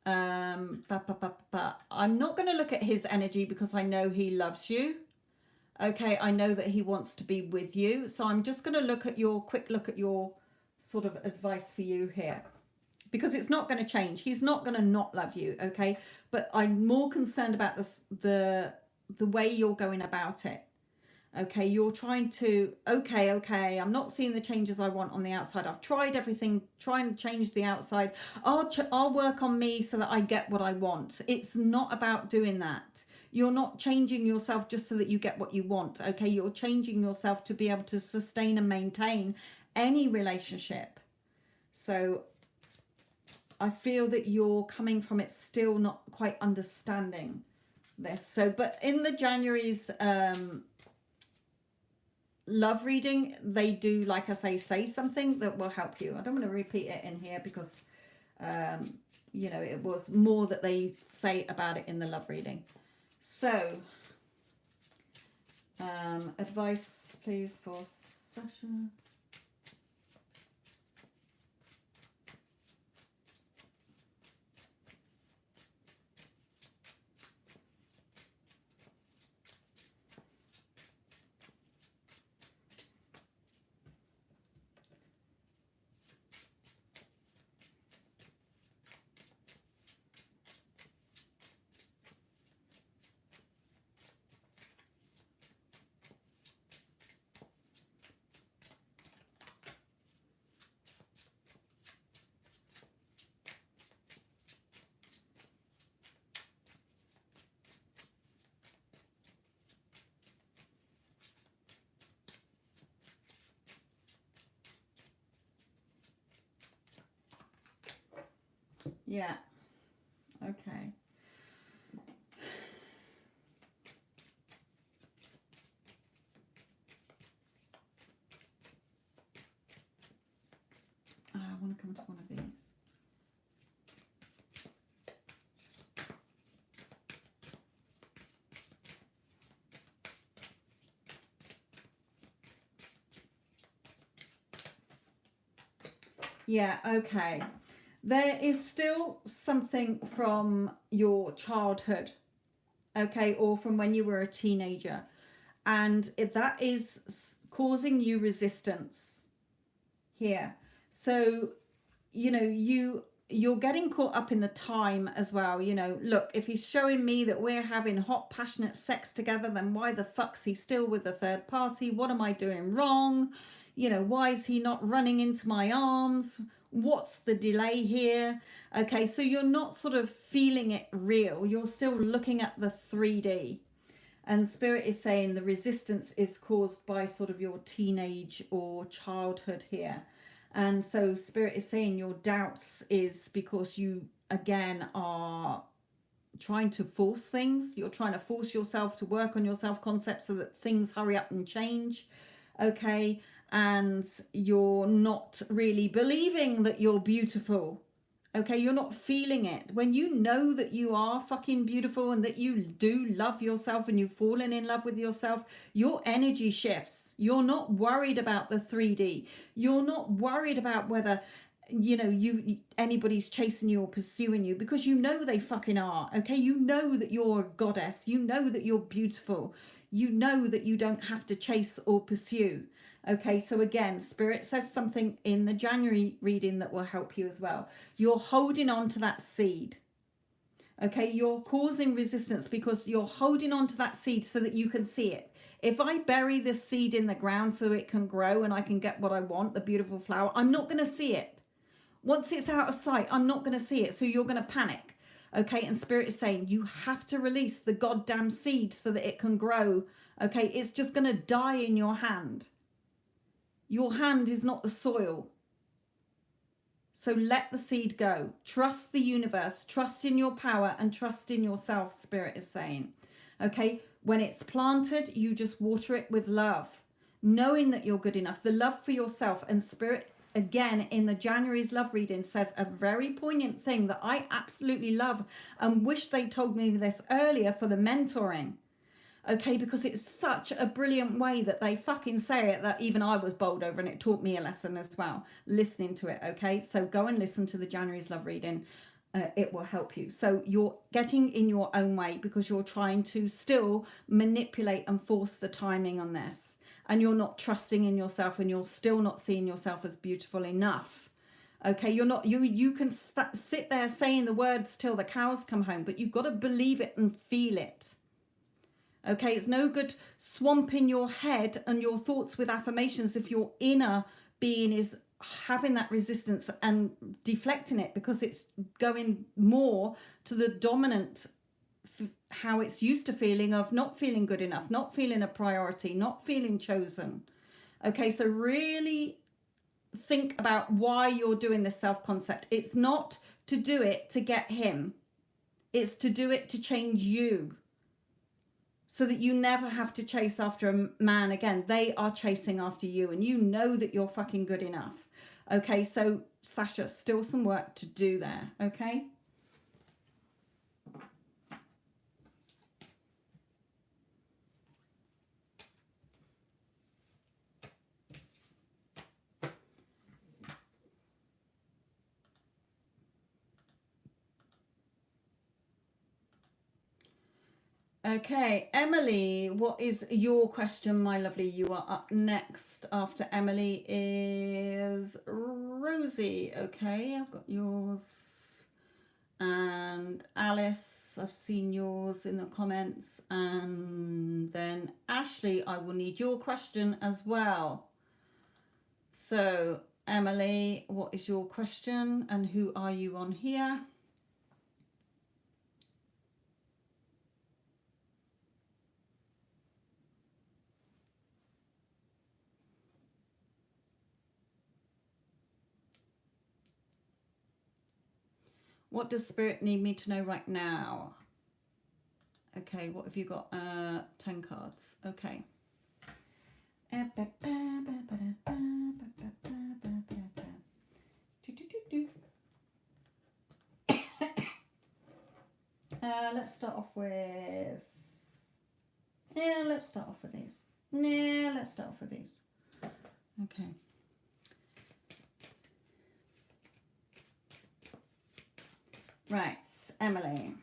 I'm not going to look at his energy because I know he loves you. Okay, I know that he wants to be with you. So I'm just going to look at your sort of advice for you here, because it's not going to change. He's not going to not love you, okay? But I'm more concerned about the way you're going about it. Okay, you're trying to, okay, I'm not seeing the changes I want on the outside. I've tried everything, trying to change the outside. I'll work on me so that I get what I want. It's not about doing that. You're not changing yourself just so that you get what you want, okay? You're changing yourself to be able to sustain and maintain any relationship. So I feel that you're coming from it still not quite understanding this. So, but in the January's love reading, they do, like I say something that will help you. I don't want to repeat it in here because, you know, it was more that they say about it in the love reading. So, advice, please, for Sasha. Yeah. Okay. I want to come to one of these. Yeah, okay. There is still something from your childhood, okay, or from when you were a teenager, and that is causing you resistance here. So, you know, you're getting caught up in the time as well. You know, look, if he's showing me that we're having hot passionate sex together, then why the fuck's he still with the third party? What am I doing wrong? You know, why is he not running into my arms? What's the delay here? Okay, so you're not sort of feeling it real, you're still looking at the 3D. And spirit is saying the resistance is caused by sort of your teenage or childhood here. And so spirit is saying your doubts is because you again are trying to force things. You're trying to force yourself to work on your self-concept so that things hurry up and change. Okay. And you're not really believing that you're beautiful. Okay, you're not feeling it. When you know that you are fucking beautiful and that you do love yourself and you've fallen in love with yourself, your energy shifts. You're not worried about the 3D. You're not worried about whether anybody's chasing you or pursuing you, because you know they fucking are. Okay, you know that you're a goddess. You know that you're beautiful. You know that you don't have to chase or pursue. Okay, so again, spirit says something in the January reading that will help you as well. You're holding on to that seed. Okay, you're causing resistance because you're holding on to that seed so that you can see it. If I bury this seed in the ground so it can grow and I can get what I want, the beautiful flower, I'm not going to see it. Once it's out of sight, I'm not going to see it. So you're going to panic. Okay, and spirit is saying you have to release the goddamn seed so that it can grow. Okay, it's just going to die in your hand. Your hand is not the soil. So let the seed go. Trust the universe. Trust in your power and trust in yourself, spirit is saying. Okay, when it's planted, you just water it with love, knowing that you're good enough. The love for yourself. And spirit, again, in the January's love reading, says a very poignant thing that I absolutely love and wish they told me this earlier for the mentoring. Okay, because it's such a brilliant way that they fucking say it that even I was bowled over, and it taught me a lesson as well, listening to it. Okay, so go and listen to the January's love reading. It will help you. So you're getting in your own way because you're trying to still manipulate and force the timing on this, and you're not trusting in yourself, and you're still not seeing yourself as beautiful enough. Okay, you're not, you can sit there saying the words till the cows come home, but you've got to believe it and feel it. Okay, it's no good swamping your head and your thoughts with affirmations if your inner being is having that resistance and deflecting it, because it's going more to the dominant, how it's used to feeling, of not feeling good enough, not feeling a priority, not feeling chosen. Okay, so really think about why you're doing this self-concept. It's not to do it to get him. It's to do it to change you, so that you never have to chase after a man again. They are chasing after you, and you know that you're fucking good enough. Okay, so Sasha, still some work to do there, okay? Okay, Emily, what is your question, my lovely? You are up next. After Emily is Rosie. Okay, I've got yours. And Alice, I've seen yours in the comments. And then Ashley, I will need your question as well. So, Emily, what is your question and who are you on here? What does Spirit need me to know right now? Okay, what have you got? 10 cards. Okay. Let's start off with... Yeah, let's start off with these. Yeah, let's start off with these. Okay. Right, Emily.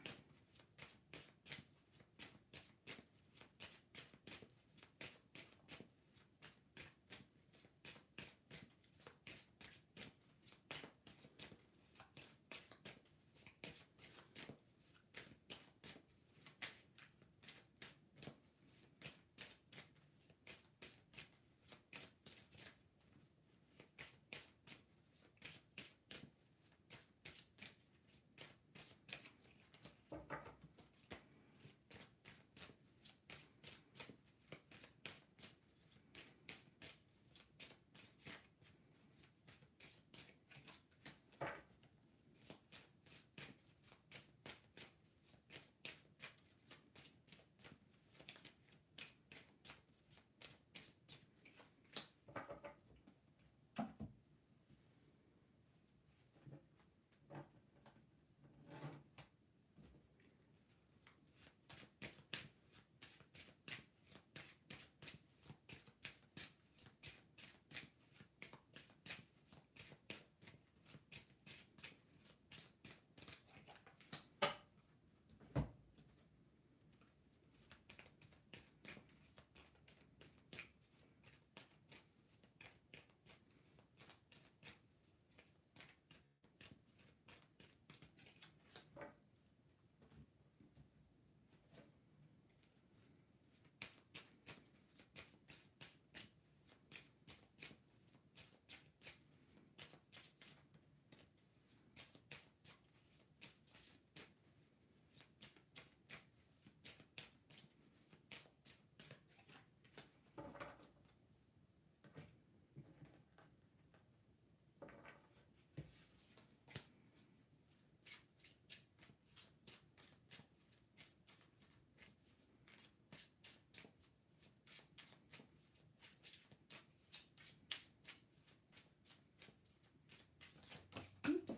Oops.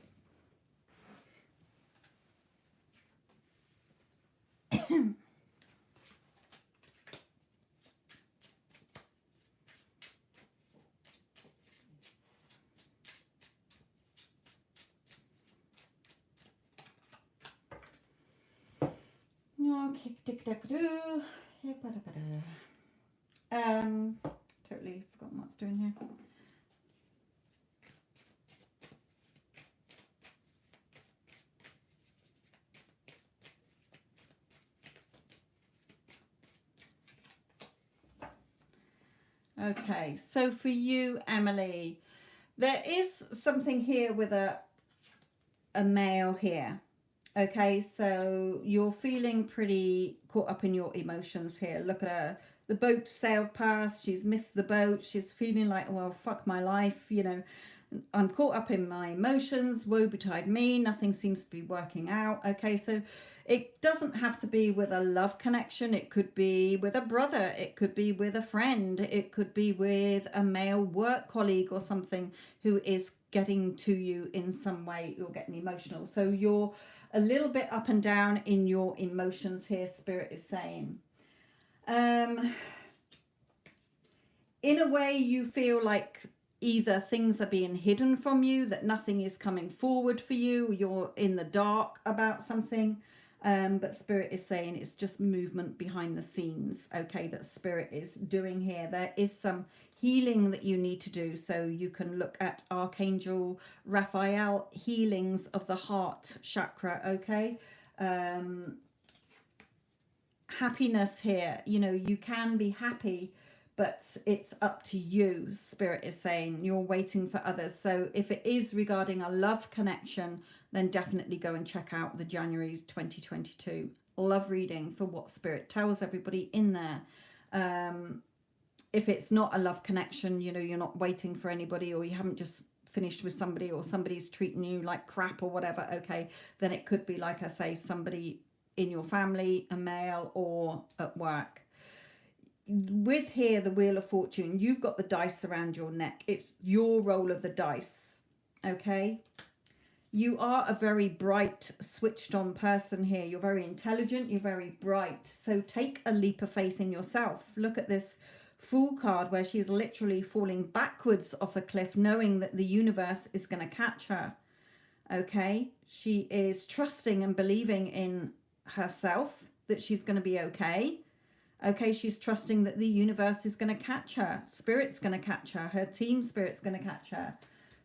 Totally forgotten what it's doing here. Okay, so for you, Emily, there is something here with a male here. Okay, so you're feeling pretty caught up in your emotions here. Look at her. The boat sailed past. She's missed the boat. She's feeling like, well, fuck my life. You know, I'm caught up in my emotions. Woe betide me. Nothing seems to be working out. Okay, so it doesn't have to be with a love connection. It could be with a brother. It could be with a friend. It could be with a male work colleague or something who is getting to you in some way. You're getting emotional. So you're a little bit up and down in your emotions here, Spirit is saying. In a way, you feel like either things are being hidden from you, that nothing is coming forward for you, you're in the dark about something. But Spirit is saying it's just movement behind the scenes, okay, that Spirit is doing here. There is some healing that you need to do. So you can look at Archangel Raphael, healings of the heart chakra, okay? Happiness here, you know, you can be happy, but it's up to you, Spirit is saying. You're waiting for others. So if it is regarding a love connection, then definitely go and check out the January 2022 love reading for what Spirit tells everybody in there. If it's not a love connection, you know, you're not waiting for anybody, or you haven't just finished with somebody, or somebody's treating you like crap or whatever, okay, then it could be, like I say, somebody in your family, a male, or at work. With here, the Wheel of Fortune, you've got the dice around your neck. It's your roll of the dice, okay? You are a very bright, switched on person here. You're very intelligent. You're very bright. So take a leap of faith in yourself. Look at this Fool card where she's literally falling backwards off a cliff, knowing that the universe is going to catch her. Okay? She is trusting and believing in herself that she's going to be okay. Okay, she's trusting that the universe is going to catch her. Spirit's going to catch her. Her team spirit's going to catch her.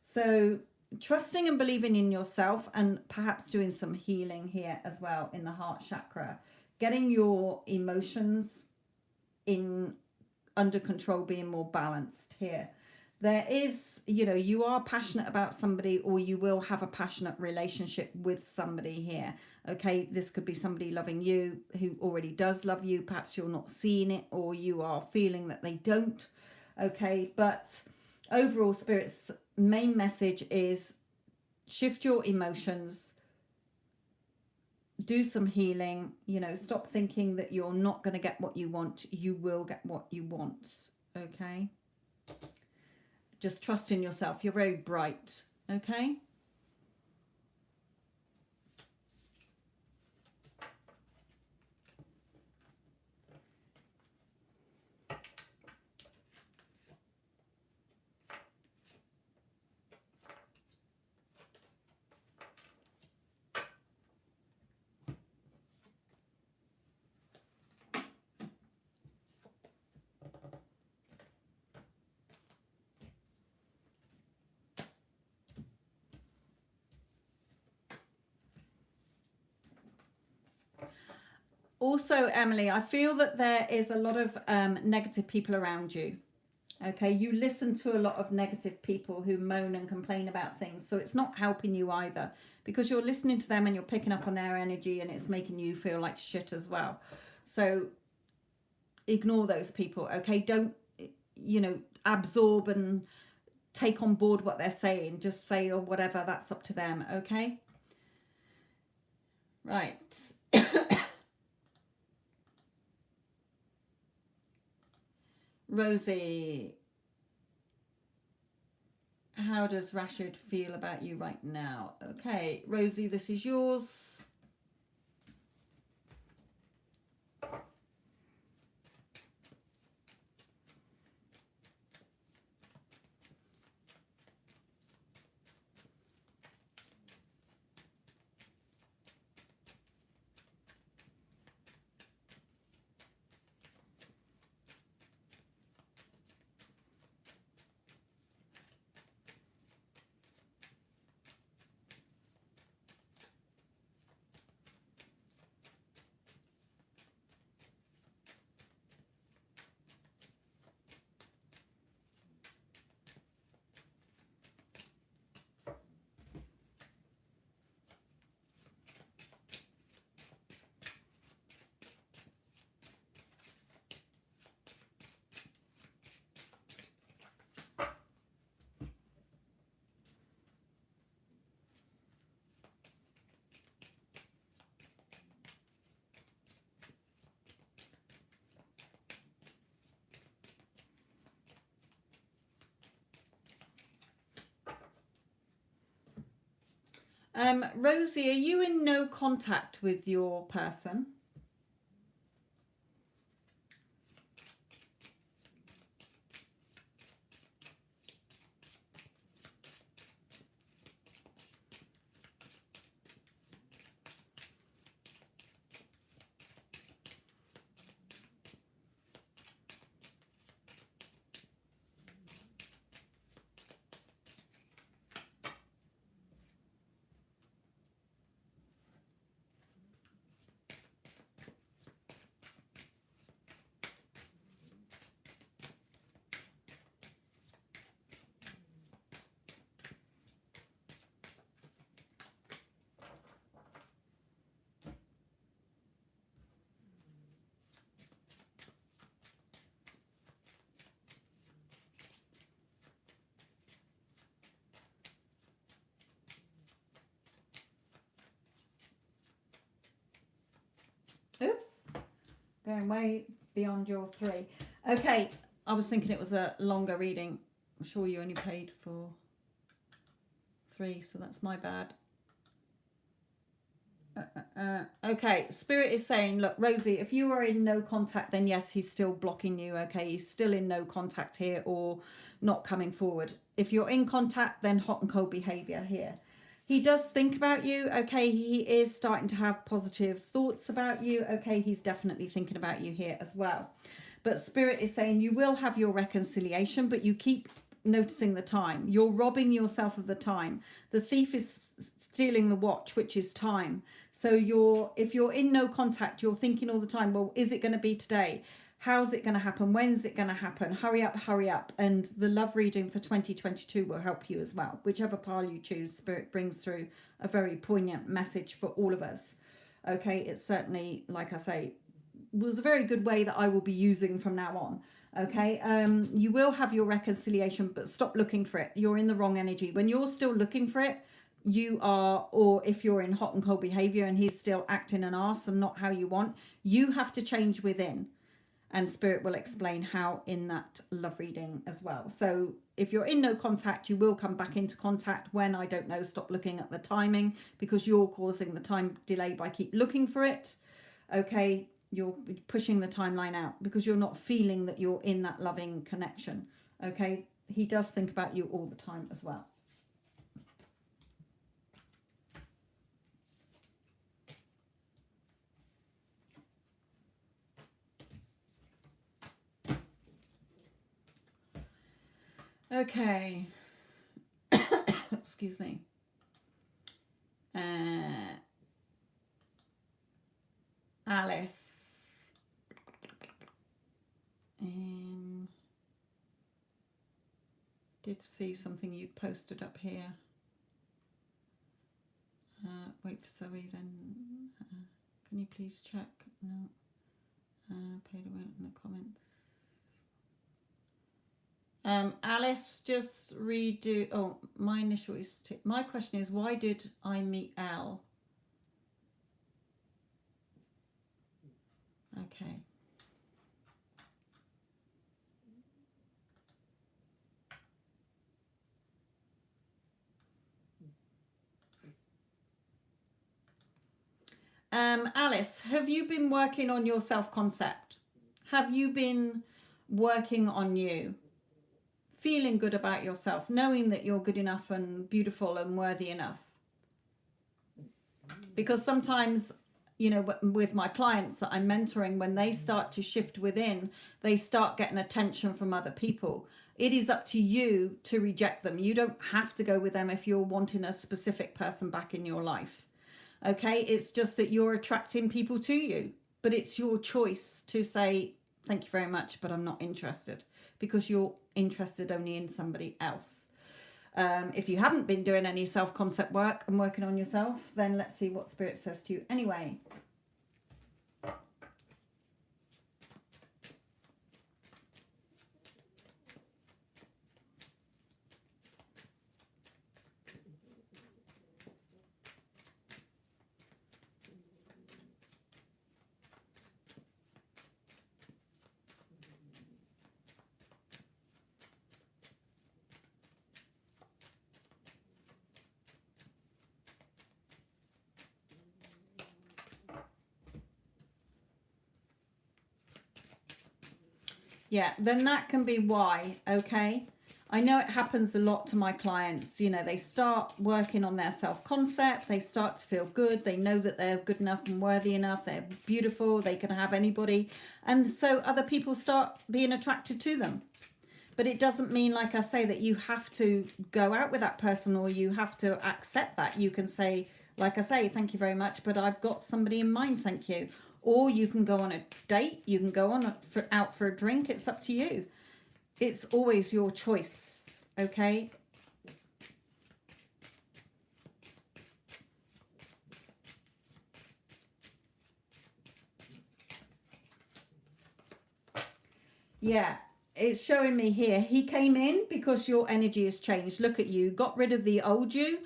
So trusting and believing in yourself, and perhaps doing some healing here as well in the heart chakra. Getting your emotions under control, being more balanced here. There is, you know, you are passionate about somebody, or you will have a passionate relationship with somebody here. Okay, this could be somebody loving you who already does love you. Perhaps you're not seeing it, or you are feeling that they don't. Okay, but overall, Spirit's main message is shift your emotions, do some healing, you know, stop thinking that you're not going to get what you want. You will get what you want. Okay, just trust in yourself. You're very bright. Okay. Also, Emily, I feel that there is a lot of negative people around you. Okay, you listen to a lot of negative people who moan and complain about things. So it's not helping you either, because you're listening to them and you're picking up on their energy, and it's making you feel like shit as well. So ignore those people. Okay, don't, you know, absorb and take on board what they're saying. Just say, or whatever, that's up to them. Okay. Right. Rosie, how does Rashid feel about you right now? Okay, Rosie, this is yours. Rosie, are you in no contact with your person? Oops. Going way beyond your 3. Okay. I was thinking it was a longer reading. I'm sure you only paid for 3, so that's my bad. Okay, Spirit is saying, look, Rosie, if you are in no contact, then yes, he's still blocking you. Okay, he's still in no contact here or not coming forward. If you're in contact, then hot and cold behavior here. He does think about you. Okay, he is starting to have positive thoughts about you. Okay, he's definitely thinking about you here as well. But Spirit is saying you will have your reconciliation, but you keep noticing the time. You're robbing yourself of the time. The thief is stealing the watch, which is time. So if you're in no contact, you're thinking all the time, well, is it going to be today? How's it going to happen? When's it going to happen? Hurry up, hurry up. And the love reading for 2022 will help you as well. Whichever pile you choose, Spirit brings through a very poignant message for all of us. Okay, it's certainly, like I say, was a very good way that I will be using from now on. Okay, you will have your reconciliation, but stop looking for it. You're in the wrong energy. When you're still looking for it, you are, or if you're in hot and cold behavior and he's still acting an arse and not how you want, you have to change within. And Spirit will explain how in that love reading as well. So if you're in no contact, you will come back into contact when, I don't know, stop looking at the timing because you're causing the time delay by keep looking for it. Okay, you're pushing the timeline out because you're not feeling that you're in that loving connection. Okay, he does think about you all the time as well. Okay. Excuse me. Alice. Did see something you posted up here. Wait for Zoe then. Can you please check? No. Paid away in the comments. Alice, just redo. Oh, my initial is. My question is, why did I meet Al? Okay. Alice, have you been working on your self-concept? Have you been working on you? Feeling good about yourself, knowing that you're good enough and beautiful and worthy enough? Because sometimes, you know, with my clients that I'm mentoring, when they start to shift within, they start getting attention from other people. It is up to you to reject them. You don't have to go with them if you're wanting a specific person back in your life. Okay, it's just that you're attracting people to you, but it's your choice to say, thank you very much, but I'm not interested, because you're interested only in somebody else. If you haven't been doing any self-concept work and working on yourself, then let's see what Spirit says to you anyway. Yeah, then that can be why, okay? I know it happens a lot to my clients. You know, they start working on their self-concept. They start to feel good. They know that they're good enough and worthy enough. They're beautiful. They can have anybody. And so other people start being attracted to them. But it doesn't mean, like I say, that you have to go out with that person or you have to accept that. You can say, like I say, thank you very much, but I've got somebody in mind, thank you. Or you can go on a date. You can go on out for a drink. It's up to you. It's always your choice, okay? Yeah, it's showing me here. He came in because your energy has changed. Look at you. Got rid of the old you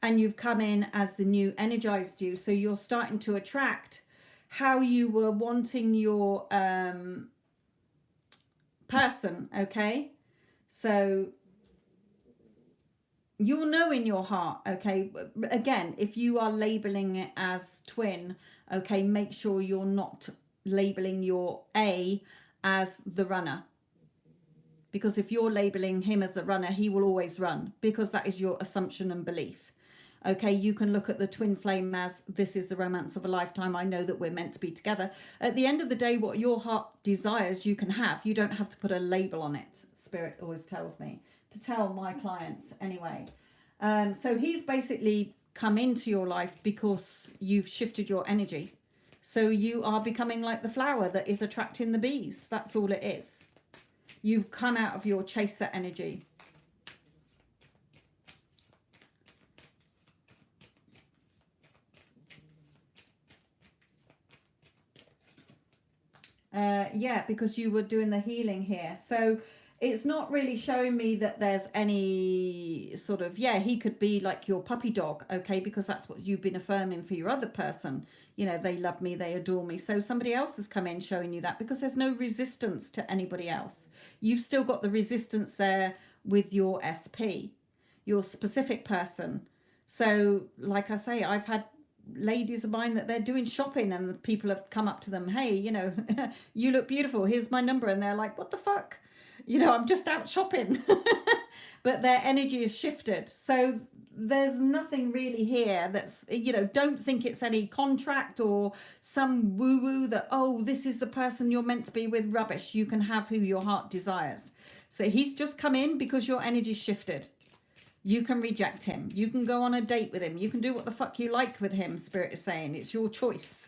and you've come in as the new energized you. So you're starting to attract how you were wanting your person, okay? So you'll know in your heart, okay? Again, if you are labeling it as twin, okay, make sure you're not labeling your A as the runner. Because if you're labeling him as a runner, he will always run, because that is your assumption and belief. Okay, you can look at the twin flame as this is the romance of a lifetime. I know that we're meant to be together. At the end of the day, what your heart desires, you can have. You don't have to put a label on it. Spirit always tells me to tell my clients anyway. So he's basically come into your life because you've shifted your energy. So you are becoming like the flower that is attracting the bees. That's all it is. You've come out of your chaser energy. Yeah, because you were doing the healing here. So it's not really showing me that there's any sort of, yeah, he could be like your puppy dog, okay, because that's what you've been affirming for your other person. You know, they love me, they adore me. So somebody else has come in showing you that, because there's no resistance to anybody else. You've still got the resistance there with your SP, your specific person. So like I say, I've had ladies of mine that they're doing shopping and people have come up to them, hey, you know, you look beautiful, here's my number, and they're like, what the fuck, you know, I'm just out shopping. But their energy is shifted. So there's nothing really here that's, you know, don't think it's any contract or some woo woo that, oh, this is the person you're meant to be with. Rubbish. You can have who your heart desires. So he's just come in because your energy shifted. You can reject him. You can go on a date with him. You can do what the fuck you like with him, Spirit is saying. It's your choice.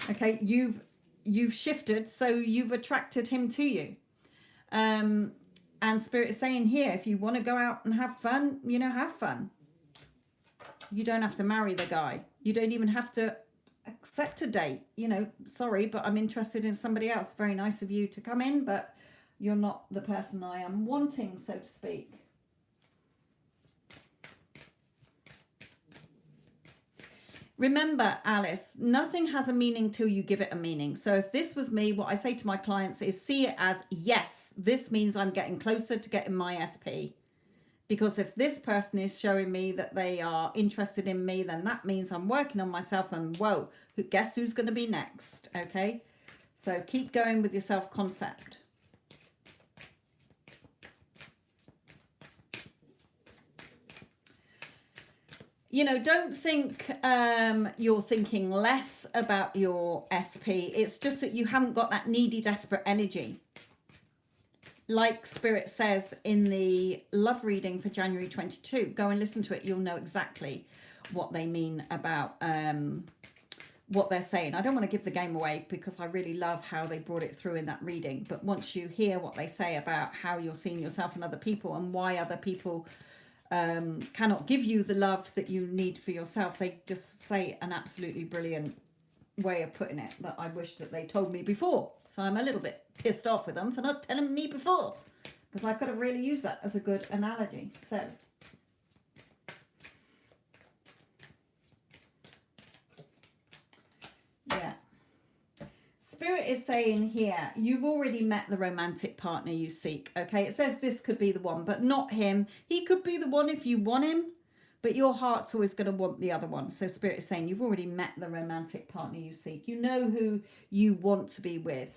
Okay, you've shifted, so you've attracted him to you. And Spirit is saying here, if you want to go out and have fun, you know, have fun. You don't have to marry the guy. You don't even have to accept a date. You know, sorry, but I'm interested in somebody else. Very nice of you to come in, but you're not the person I am wanting, so to speak. Remember, Alice, nothing has a meaning till you give it a meaning. So if this was me, what I say to my clients is see it as, yes, this means I'm getting closer to getting my SP. Because if this person is showing me that they are interested in me, then that means I'm working on myself, and whoa, guess who's going to be next? Okay, so keep going with your self-concept. You know, don't think you're thinking less about your SP. It's just that you haven't got that needy, desperate energy. Like Spirit says in the love reading for January 22, go and listen to it. You'll know exactly what they mean about what they're saying. I don't want to give the game away because I really love how they brought it through in that reading. But once you hear what they say about how you're seeing yourself and other people, and why other people cannot give you the love that you need for yourself, they just say an absolutely brilliant way of putting it that I wish that they told me before. So I'm a little bit pissed off with them for not telling me before, because I could have really used that as a good analogy. So yeah, Spirit is saying here, you've already met the romantic partner you seek. Okay, it says this could be the one, but not him. He could be the one if you want him, but your heart's always going to want the other one. So Spirit is saying you've already met the romantic partner you seek. You know who you want to be with.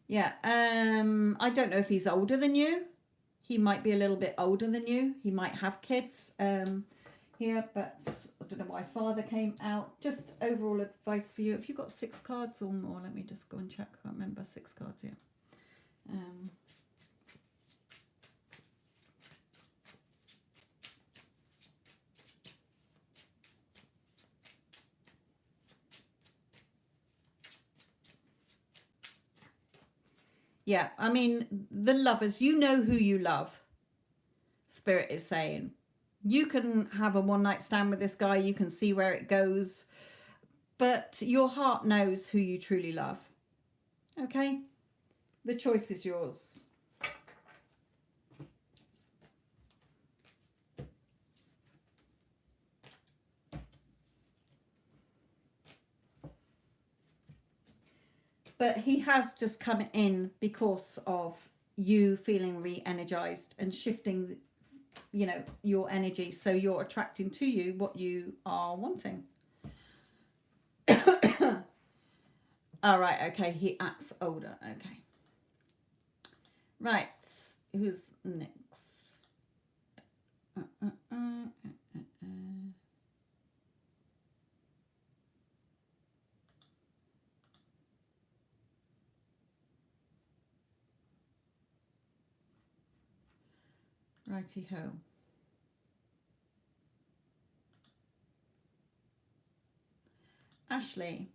Yeah, I don't know if he's older than you. He might be a little bit older than you. He might have kids here, but I don't know why father came out. Just overall advice for you. If you've got 6 cards or more, let me just go and check. I can't remember. 6 cards, yeah. Yeah, I mean, the lovers, you know who you love. Spirit is saying you can have a one night stand with this guy. You can see where it goes, but your heart knows who you truly love. Okay, The choice is yours. But he has just come in because of you feeling re-energized and shifting, you know, your energy. So you're attracting to you what you are wanting. All right, okay, he acts older. Okay. Right, who's next? Righty ho. Ashley.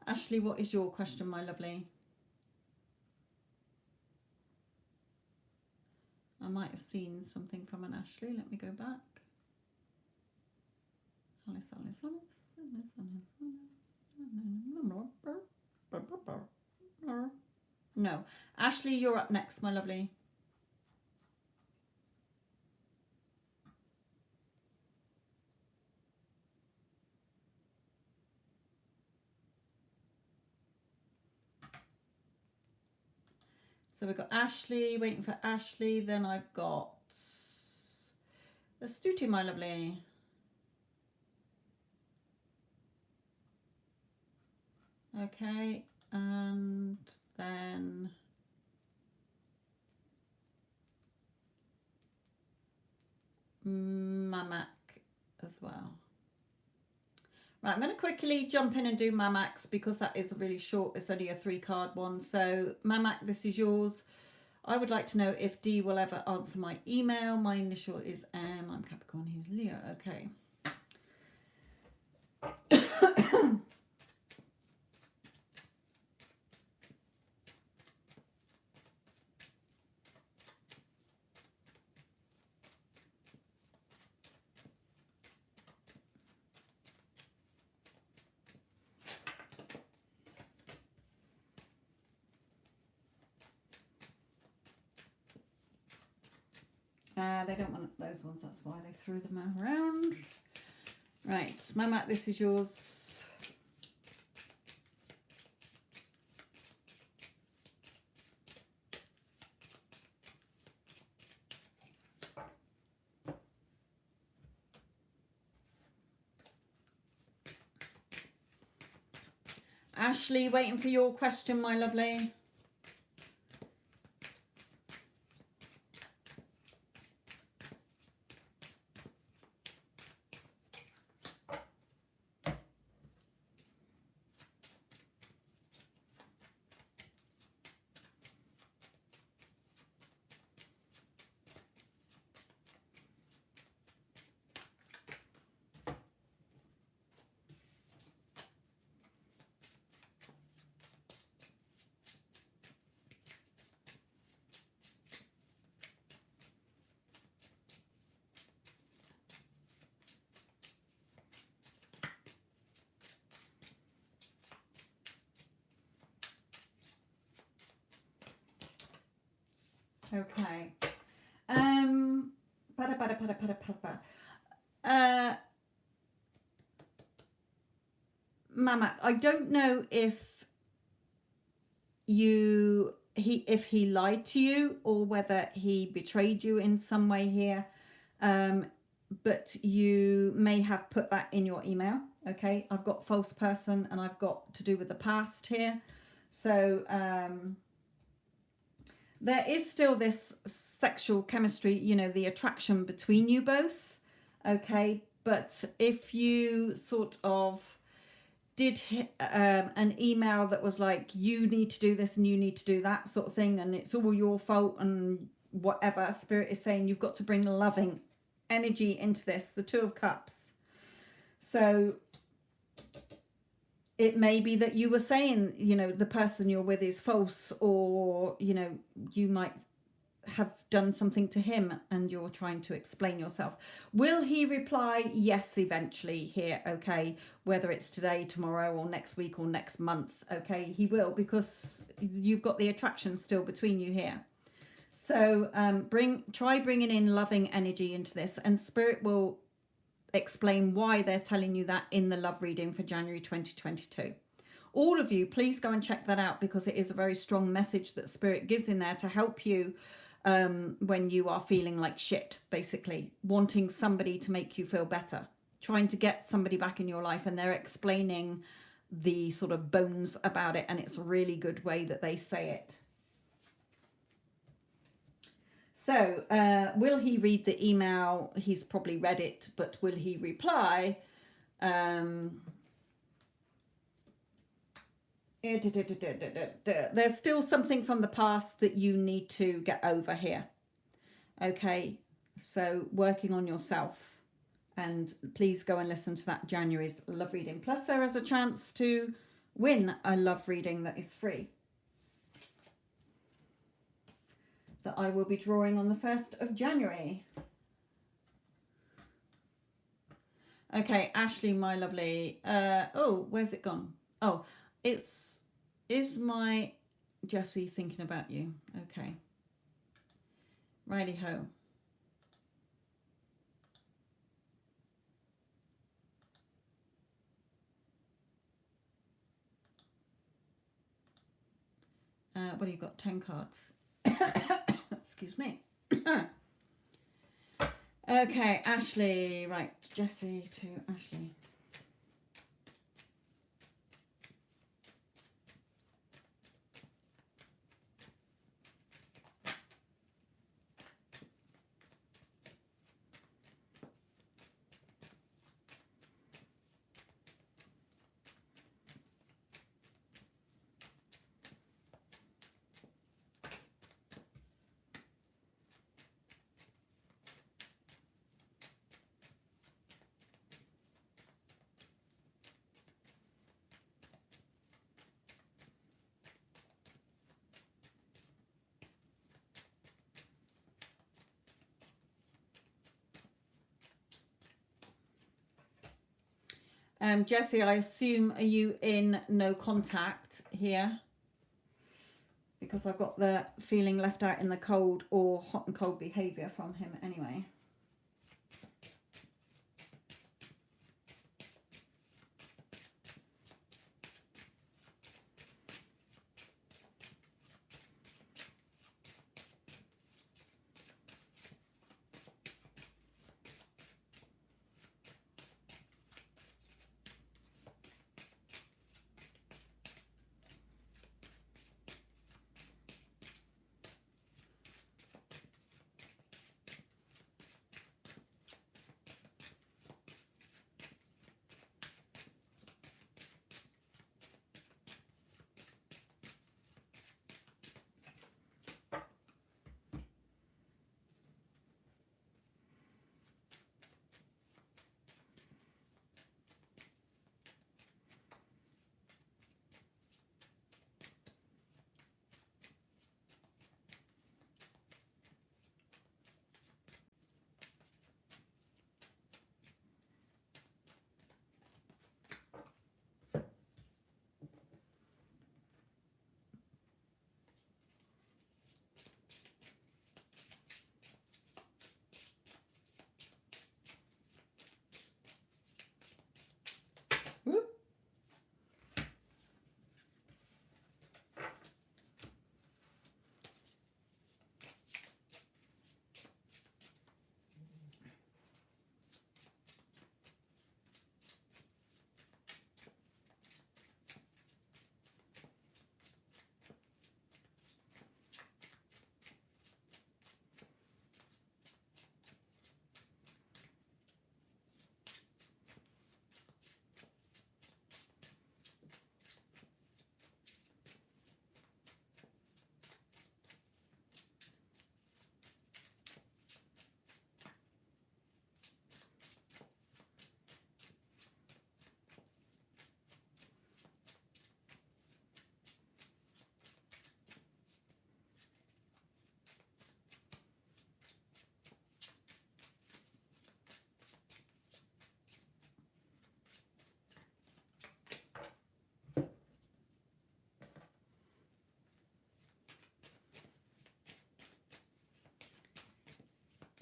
Ashley, what is your question, my lovely? I might have seen something from an Ashley. Let me go back. Alice. No. Ashley, you're up next, my lovely. So we've got Ashley, waiting for Ashley. Then I've got Astutey, my lovely. Okay, and then Mamac as well. Right, I'm going to quickly jump in and do Mamac's because that is really short. It's only a 3-card one. So Mamac, this is yours. I would like to know if D will ever answer my email. My initial is M. I'm Capricorn. He's Leo. Okay. They don't want those ones. That's why they threw them around. Right, Mamac, this is yours. Ashley, waiting for your question, my lovely. Okay. Mamac, I don't know if he lied to you or whether he betrayed you in some way here. But you may have put that in your email. Okay, I've got false person and I've got to do with the past here. So there is still this sexual chemistry, you know, the attraction between you both. Okay, but if you sort of did an email that was like, you need to do this and you need to do that sort of thing, and it's all your fault and whatever, Spirit is saying you've got to bring loving energy into this, the 2 of Cups. So it may be that you were saying, you know, the person you're with is false, or, you know, you might have done something to him and you're trying to explain yourself. Will he reply? Yes, eventually here, okay? Whether it's today, tomorrow, or next week, or next month, okay? He will, because you've got the attraction still between you here. So try bringing in loving energy into this, and Spirit will explain why they're telling you that in the love reading for January 2022. All of you, please go and check that out, because it is a very strong message that Spirit gives in there to help you when you are feeling like shit, basically wanting somebody to make you feel better, trying to get somebody back in your life, and they're explaining the sort of bones about it, and it's a really good way that they say it. So will he read the email? He's probably read it, but will he reply? There's still something from the past that you need to get over here. Okay, so working on yourself. And please go and listen to that January's love reading. Plus there is a chance to win a love reading that is free, that I will be drawing on the 1st of January. Okay, Ashley, my lovely. Oh, where's it gone? Oh, is my Jessie thinking about you? Okay. Righty ho. What do you got? 10 cards. Excuse me. Okay, Ashley. Right, Jessie to Ashley. Jessie, I assume, are you in no contact here? Because I've got the feeling left out in the cold, or hot and cold behaviour from him anyway.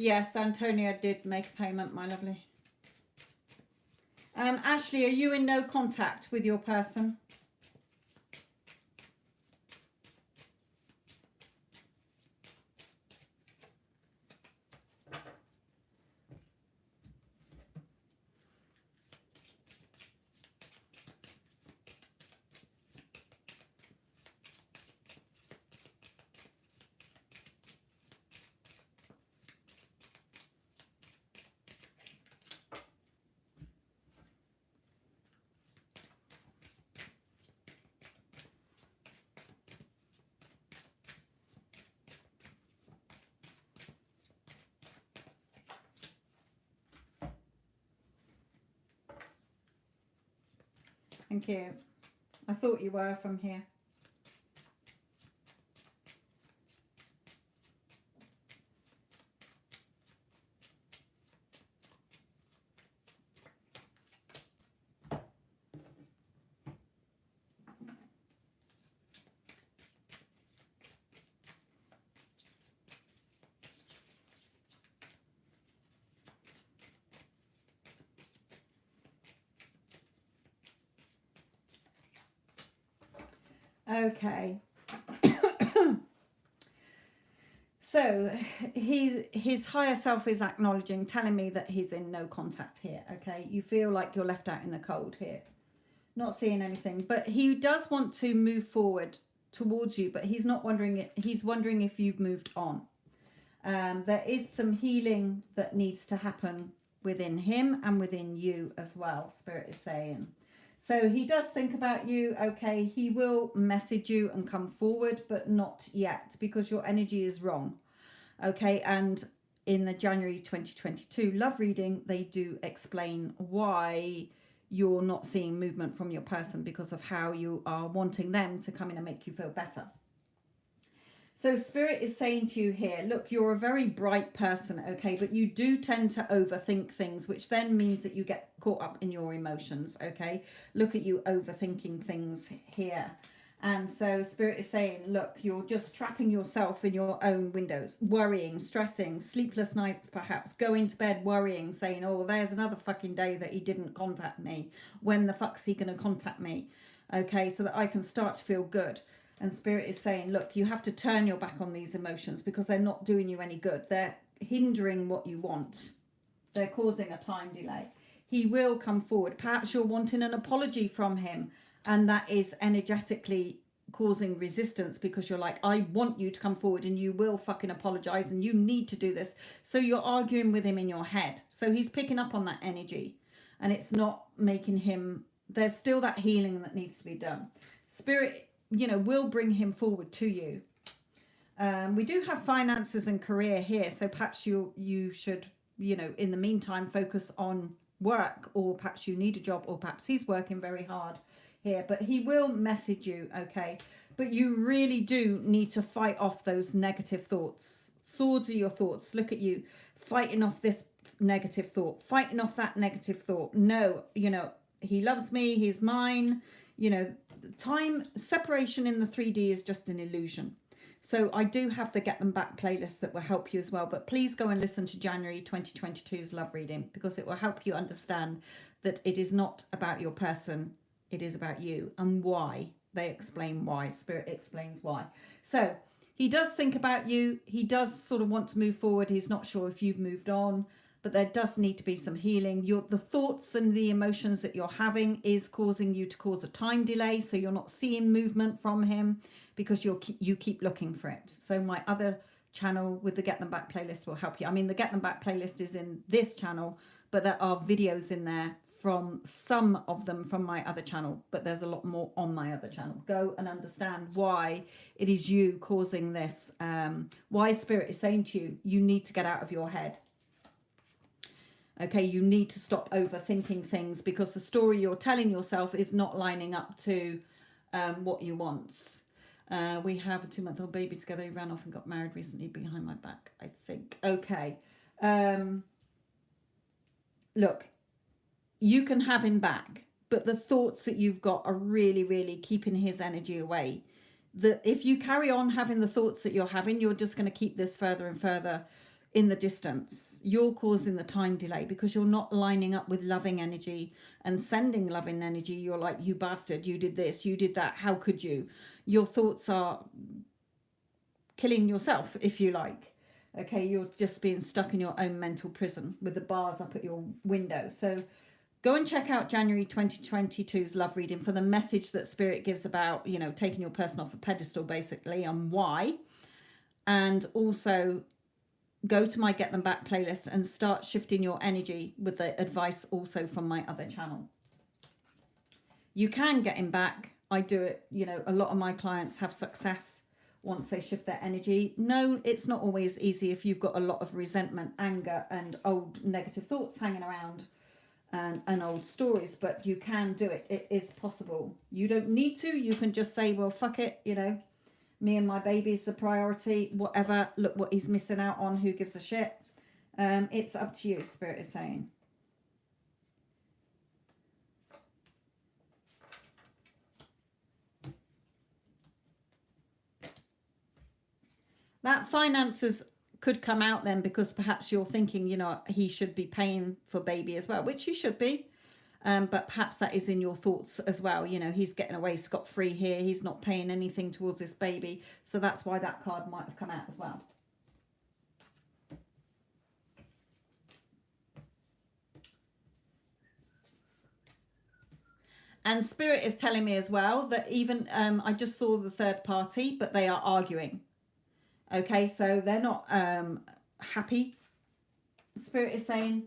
Yes, Antonia did make a payment, my lovely. Ashley, are you in no contact with your person? Thank you. I thought you were from here. Okay. So his higher self is acknowledging, telling me that he's in no contact here. Okay, you feel like you're left out in the cold here, not seeing anything, but he does want to move forward towards you, but he's not wondering it. He's wondering if you've moved on. There is some healing that needs to happen within him and within you as well, Spirit is saying. So he does think about you. Okay, he will message you and come forward, but not yet because your energy is wrong. Okay, and in the January 2022 love reading, they do explain why you're not seeing movement from your person because of how you are wanting them to come in and make you feel better. So Spirit is saying to you here, look, you're a very bright person, okay, but you do tend to overthink things, which then means that you get caught up in your emotions, okay? Look at you overthinking things here. And so Spirit is saying, look, you're just trapping yourself in your own windows, worrying, stressing, sleepless nights perhaps, going to bed worrying, saying, oh, there's another fucking day that he didn't contact me. When the fuck's he going to contact me? Okay, so that I can start to feel good. And Spirit is saying, look, you have to turn your back on these emotions because they're not doing you any good. They're hindering what you want. They're causing a time delay. He will come forward. Perhaps you're wanting an apology from him, and that is energetically causing resistance because you're like, I want you to come forward and you will fucking apologize and you need to do this. So you're arguing with him in your head. So he's picking up on that energy and it's not making him, there's still that healing that needs to be done. Spirit, will bring him forward to you. We do have finances and career here, so perhaps you should, in the meantime, focus on work, or perhaps you need a job, or perhaps he's working very hard here, but he will message you, okay? But you really do need to fight off those negative thoughts. Swords are your thoughts. Look at you fighting off this negative thought, fighting off that negative thought. No, he loves me, he's mine. Time separation in the 3D is just an illusion. So I do have the Get Them Back playlist that will help you as well. But please go and listen to January 2022's love reading because it will help you understand that it is not about your person. It is about you and why. They explain why. Spirit explains why. So he does think about you. He does sort of want to move forward. He's not sure if you've moved on. But there does need to be some healing. The thoughts and the emotions that you're having is causing you to cause a time delay. So you're not seeing movement from him because you keep looking for it. So my other channel with the Get Them Back playlist will help you. I mean, the Get Them Back playlist is in this channel, but there are videos in there from some of them from my other channel. But there's a lot more on my other channel. Go and understand why it is you causing this. Why Spirit is saying to you, you need to get out of your head. Okay, you need to stop overthinking things because the story you're telling yourself is not lining up to what you want. We have a 2-month-old baby together. He ran off and got married recently behind my back, I think. Okay. Look, you can have him back, but the thoughts that you've got are really, really keeping his energy away. That if you carry on having the thoughts that you're having, you're just going to keep this further and further, in the distance. You're causing the time delay because you're not lining up with loving energy and sending loving energy. You're like, you bastard, you did this, you did that, how could you? Your thoughts are killing yourself, if you like. Okay, you're just being stuck in your own mental prison with the bars up at your window. So go and check out January 2022's love reading for the message that Spirit gives about, you know, taking your person off a pedestal, basically, and why. And also go to my Get Them Back playlist and start shifting your energy with the advice also from my other channel. You can get him back. I do it, you know, a lot of my clients have success once they shift their energy. No, it's not always easy if you've got a lot of resentment, anger, and old negative thoughts hanging around and old stories, but you can do it. It is possible. You don't need to. You can just say, well, fuck it, you know, me and my baby's the priority, whatever. Look what he's missing out on. Who gives a shit? It's up to you, Spirit is saying. That finances could come out then because perhaps you're thinking, you know, he should be paying for baby as well, which he should be. But perhaps that is in your thoughts as well. You know, he's getting away scot-free here. He's not paying anything towards this baby. So that's why that card might have come out as well. And Spirit is telling me as well that even, I just saw the third party, but they are arguing. Okay, so they're not happy. Spirit is saying.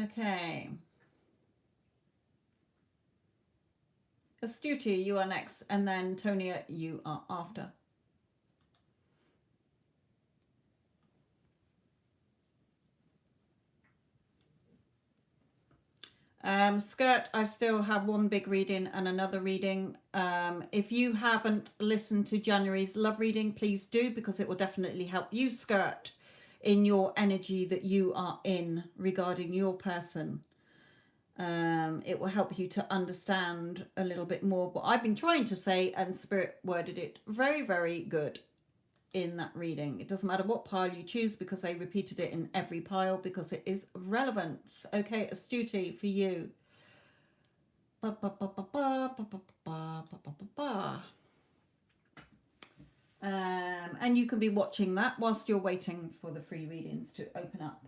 Okay. Astutey, you are next, and then Tonia, you are after. Skirt, I still have one big reading and another reading. If you haven't listened to January's love reading, please do, because it will definitely help you, Skirt, in your energy that you are in regarding your person. It will help you to understand a little bit more what I've been trying to say, and Spirit worded it very, very good in that reading. It doesn't matter what pile you choose because I repeated it in every pile because it is relevant. Okay, Astutey, for you. And you can be watching that whilst you're waiting for the free readings to open up.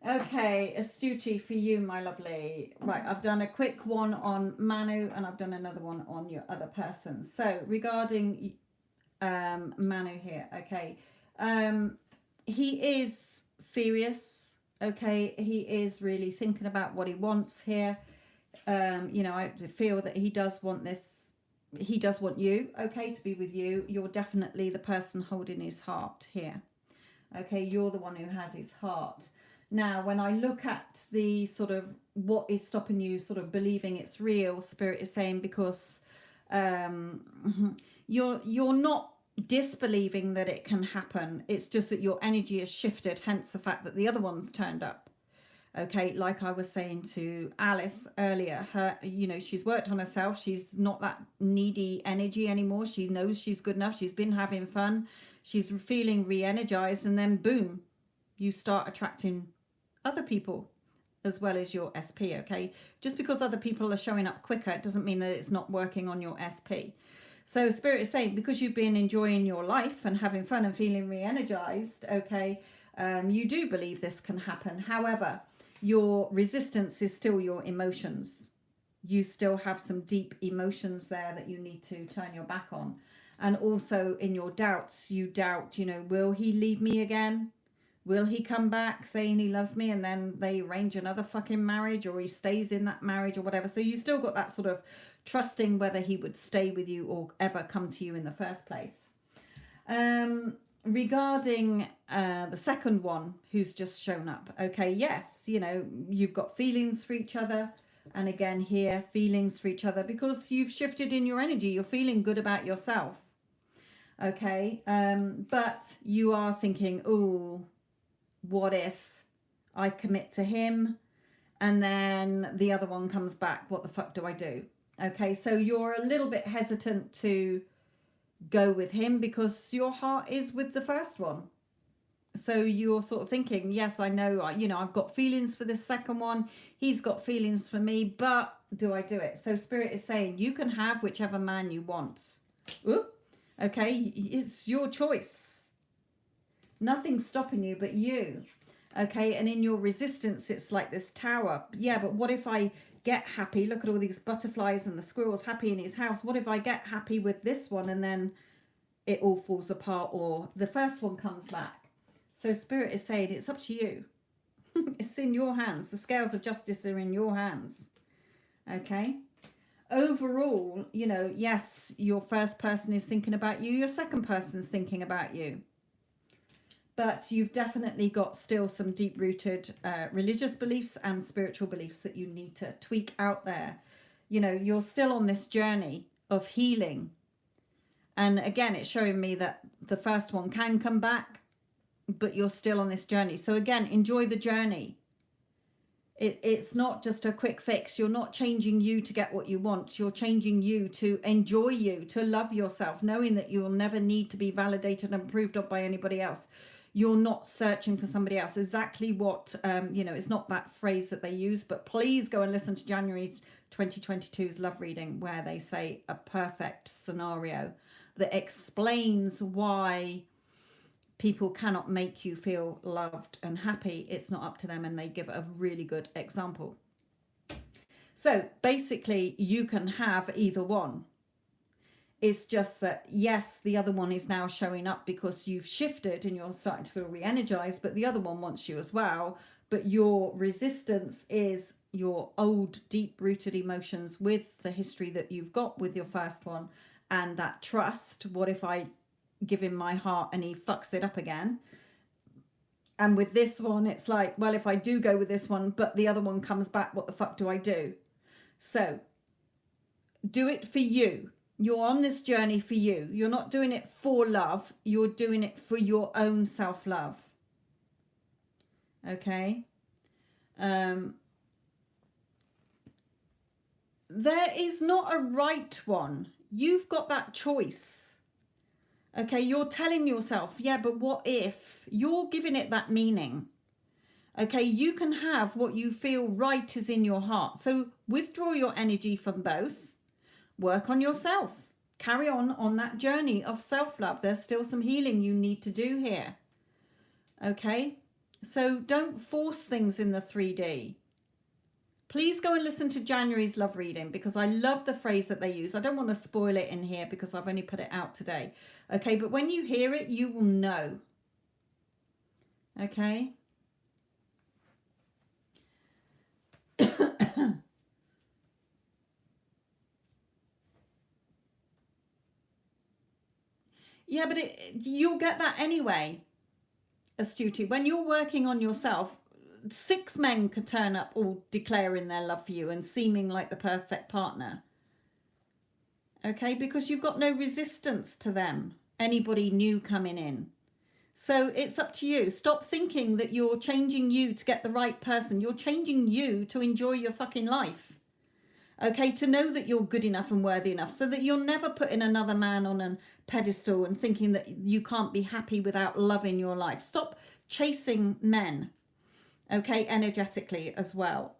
Okay, Astutey for you, my lovely. Right, I've done a quick one on Manu and I've done another one on your other person. So regarding Manu here, okay. He is serious, okay. He is really thinking about what he wants here. You know, I feel that he does want this, he does want you, okay, to be with you. You're definitely the person holding his heart here. Okay, you're the one who has his heart. Now, when I look at the sort of what is stopping you sort of believing it's real, Spirit is saying because you're not disbelieving that it can happen. It's just that your energy has shifted, hence the fact that the other one's turned up. Okay, like I was saying to Alice earlier, her, you know, she's worked on herself. She's not that needy energy anymore. She knows she's good enough. She's been having fun. She's feeling re-energized, and then boom, you start attracting other people as well as your SP. Okay, just because other people are showing up quicker, it doesn't mean that it's not working on your SP. So Spirit is saying, because you've been enjoying your life and having fun and feeling re-energized, okay, you do believe this can happen. However, your resistance is still your emotions. You still have some deep emotions there that you need to turn your back on. And also in your doubts, you doubt, you know, will he leave me again? Will he come back saying he loves me and then they arrange another fucking marriage, or he stays in that marriage or whatever? So you still got that sort of trusting whether he would stay with you or ever come to you in the first place. Regarding the second one who's just shown up, okay, yes, you know, you've got feelings for each other. And again here, feelings for each other because you've shifted in your energy. You're feeling good about yourself. Okay, but you are thinking, oh, what if I commit to him and then the other one comes back? What the fuck do I do? Okay, so you're a little bit hesitant to go with him because your heart is with the first one. So you're sort of thinking, yes, I know, you know, I've got feelings for this second one. He's got feelings for me, but do I do it? So Spirit is saying you can have whichever man you want. Ooh, okay, it's your choice. Nothing's stopping you but you. Okay, and in your resistance, it's like this tower. Yeah, but what if I get happy? Look at all these butterflies and the squirrels happy in his house. What if I get happy with this one and then it all falls apart, or the first one comes back? So Spirit is saying it's up to you. It's in your hands. The scales of justice are in your hands. Okay. Overall, you know, yes, your first person is thinking about you. Your second person's thinking about you. But you've definitely got still some deep-rooted religious beliefs and spiritual beliefs that you need to tweak out there. You know, you're still on this journey of healing. And again, it's showing me that the first one can come back, but you're still on this journey. So again, enjoy the journey. It's not just a quick fix. You're not changing you to get what you want. You're changing you to enjoy you, to love yourself, knowing that you will never need to be validated and approved of by anybody else. You're not searching for somebody else. Exactly what, you know, it's not that phrase that they use, but please go and listen to January 2022's love reading where they say a perfect scenario that explains why people cannot make you feel loved and happy. It's not up to them, and they give a really good example. So basically, you can have either one. It's just that, yes, the other one is now showing up because you've shifted and you're starting to feel re-energized, but the other one wants you as well. But your resistance is your old, deep-rooted emotions with the history that you've got with your first one and that trust. What if I give him my heart and he fucks it up again? And with this one, it's like, well, if I do go with this one, but the other one comes back, what the fuck do I do? So do it for you. You're on this journey for you. You're not doing it for love. You're doing it for your own self-love. Okay? There is not a right one. You've got that choice. Okay? You're telling yourself, yeah, but what if? You're giving it that meaning. Okay? You can have what you feel right is in your heart. So withdraw your energy from both. Work on yourself. Carry on that journey of self-love. There's still some healing you need to do here. Okay? So don't force things in the 3D. Please go and listen to January's love reading, because I love the phrase that they use. I don't want to spoil it in here because I've only put it out today. Okay, but when you hear it, you will know. Okay. Yeah, but you'll get that anyway, Astutey. When you're working on yourself, 6 men could turn up all declaring their love for you and seeming like the perfect partner. Okay, because you've got no resistance to them, anybody new coming in. So it's up to you. Stop thinking that you're changing you to get the right person. You're changing you to enjoy your fucking life. Okay, to know that you're good enough and worthy enough, so that you're never putting another man on a pedestal and thinking that you can't be happy without love in your life. Stop chasing men, okay, energetically as well.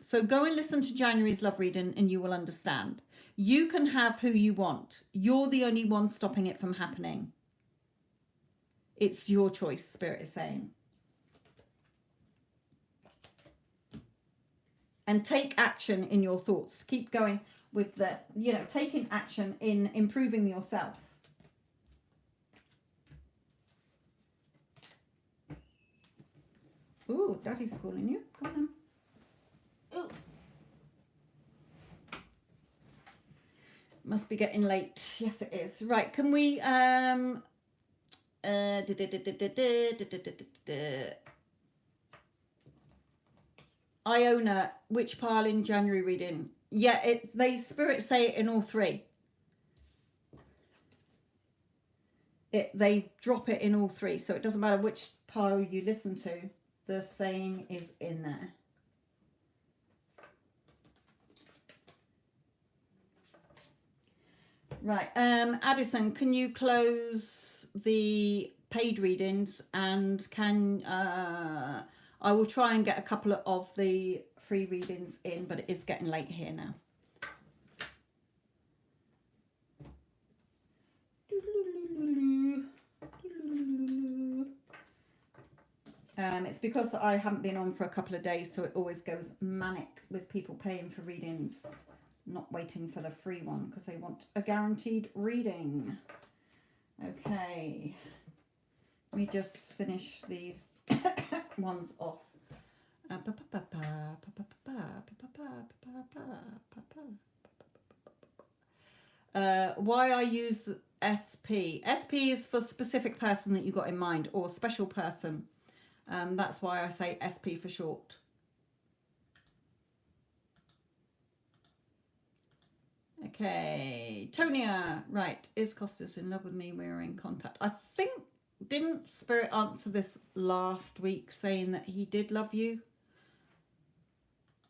So go and listen to January's love reading and you will understand. You can have who you want. You're the only one stopping it from happening. It's your choice, Spirit is saying. And take action in your thoughts. Keep going with the, taking action in improving yourself. Ooh, Daddy's calling you. Come on. Ooh. Must be getting late. Yes, it is. Right, can we Iona, which pile in January reading? Yeah, they Spirit say it in all 3. They drop it in all 3, so it doesn't matter which pile you listen to. The saying is in there. Right, Addison, can you close the paid readings, and can I will try and get a couple of the free readings in, but it is getting late here now. It's because I haven't been on for a couple of days, so it always goes manic with people paying for readings, not waiting for the free one because they want a guaranteed reading. Okay, let me just finish these ones off. Why I use SP. SP is for specific person that you got in mind, or special person. That's why I say SP for short. Okay, Tonia, right. Is Costas in love with me? We're in contact. I think, didn't Spirit answer this last week saying that he did love you?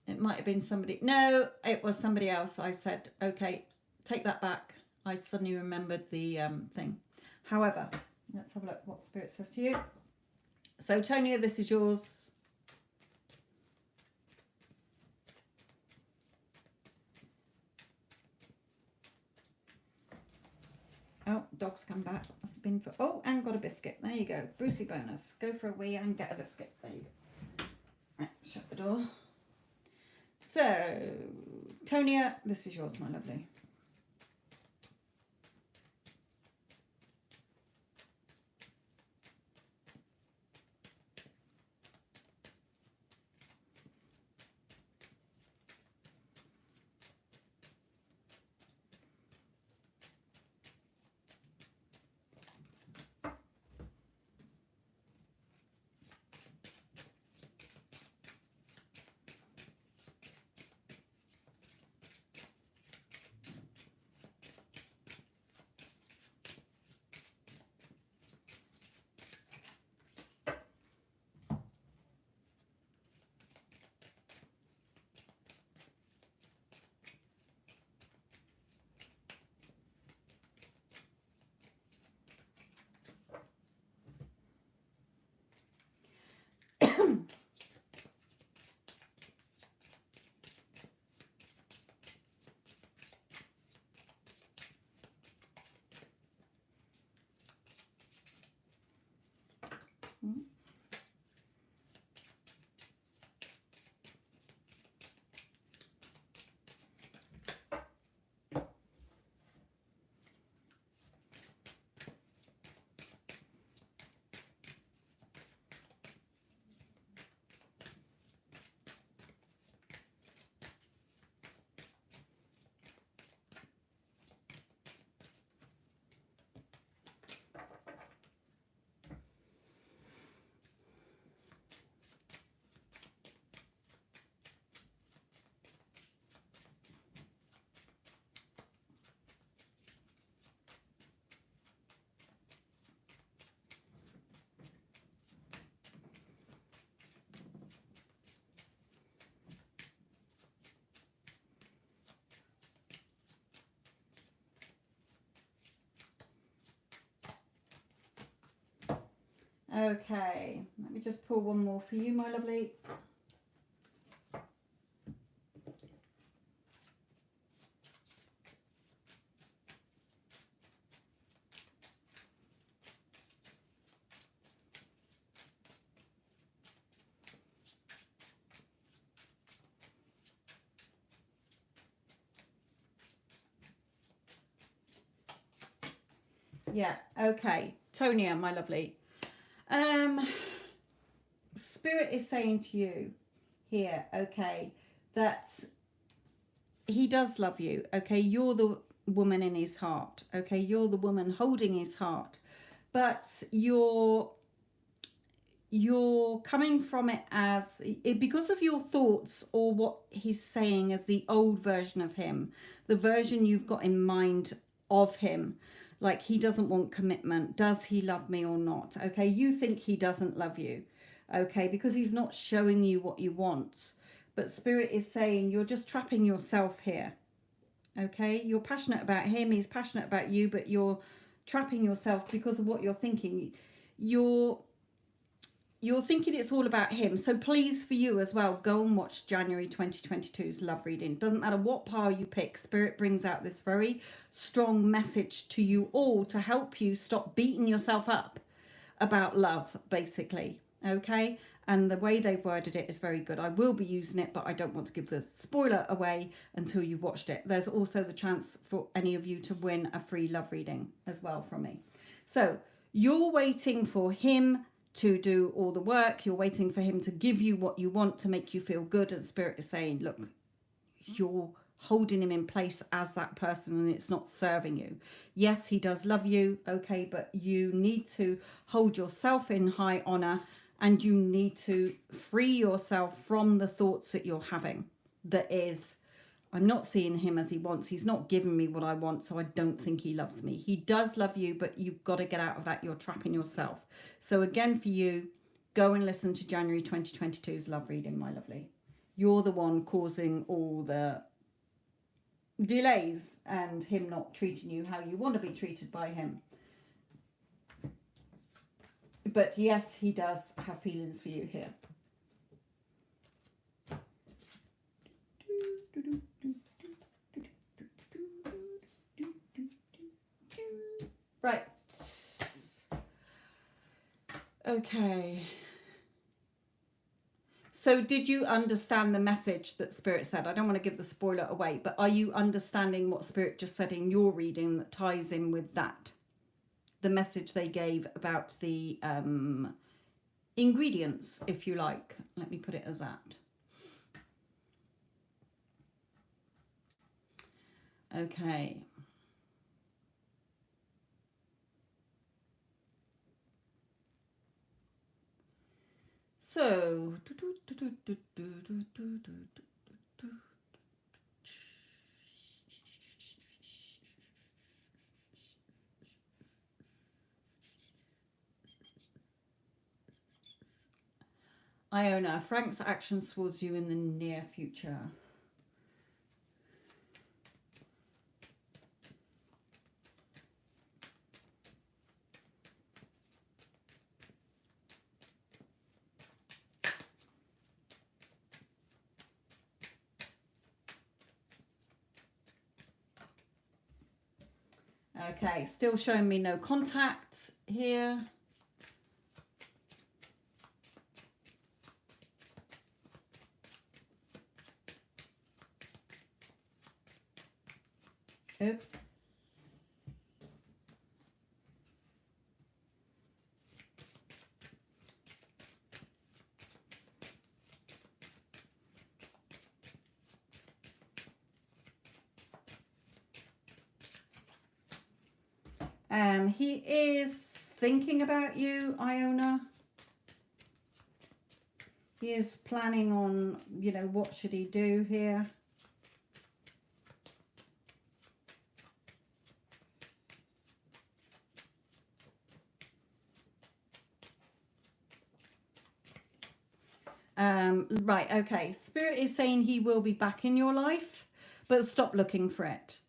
It might have been somebody. No, it was somebody else. I said, okay, take that back. I suddenly remembered the thing. However, let's have a look what Spirit says to you. So, Tonia, this is yours. Oh, dog's come back. Must have been for... Oh, and got a biscuit. There you go. Brucey bonus. Go for a wee and get a biscuit. There you go. Right, shut the door. So, Tonia, this is yours, my lovely. Okay, let me just pull one more for you, my lovely. Yeah, okay. Tonia, my lovely. Spirit is saying to you here, okay, that he does love you, okay? You're the woman in his heart, okay? You're the woman holding his heart. But you're coming from it as because of your thoughts or what he's saying as the old version of him, the version you've got in mind of him, like he doesn't want commitment. Does he love me or not? Okay, you think he doesn't love you, okay, because he's not showing you what you want. But Spirit is saying you're just trapping yourself here, okay? You're passionate about him, he's passionate about you, but you're trapping yourself because of what you're thinking. You're thinking it's all about him. So please, for you as well, go and watch January 2022's love reading. Doesn't matter what pile you pick, Spirit brings out this very strong message to you all to help you stop beating yourself up about love, basically. Okay? And the way they've worded it is very good. I will be using it, but I don't want to give the spoiler away until you've watched it. There's also the chance for any of you to win a free love reading as well from me. So you're waiting for him to do all the work. You're waiting for him to give you what you want to make you feel good. And Spirit is saying, look, you're holding him in place as that person and it's not serving you. Yes, he does love you, okay, but you need to hold yourself in high honor and you need to free yourself from the thoughts that you're having. That is, I'm not seeing him as he wants. He's not giving me what I want, so I don't think he loves me. He does love you, but you've got to get out of that. You're trapping yourself. So again, for you, go and listen to January 2022's love reading, my lovely. You're the one causing all the delays and him not treating you how you want to be treated by him. But yes, he does have feelings for you here. Right. Okay. So did you understand the message that Spirit said? I don't want to give the spoiler away, but are you understanding what Spirit just said in your reading that ties in with that? The message they gave about the ingredients, if you like. Let me put it as that. Okay. So, Iona, Frank's actions towards you in the near future. Okay, still showing me no contact here. Oops. He is thinking about you, Iona. He is planning on, you know, what should he do here? Right, okay. Spirit is saying he will be back in your life, but stop looking for it.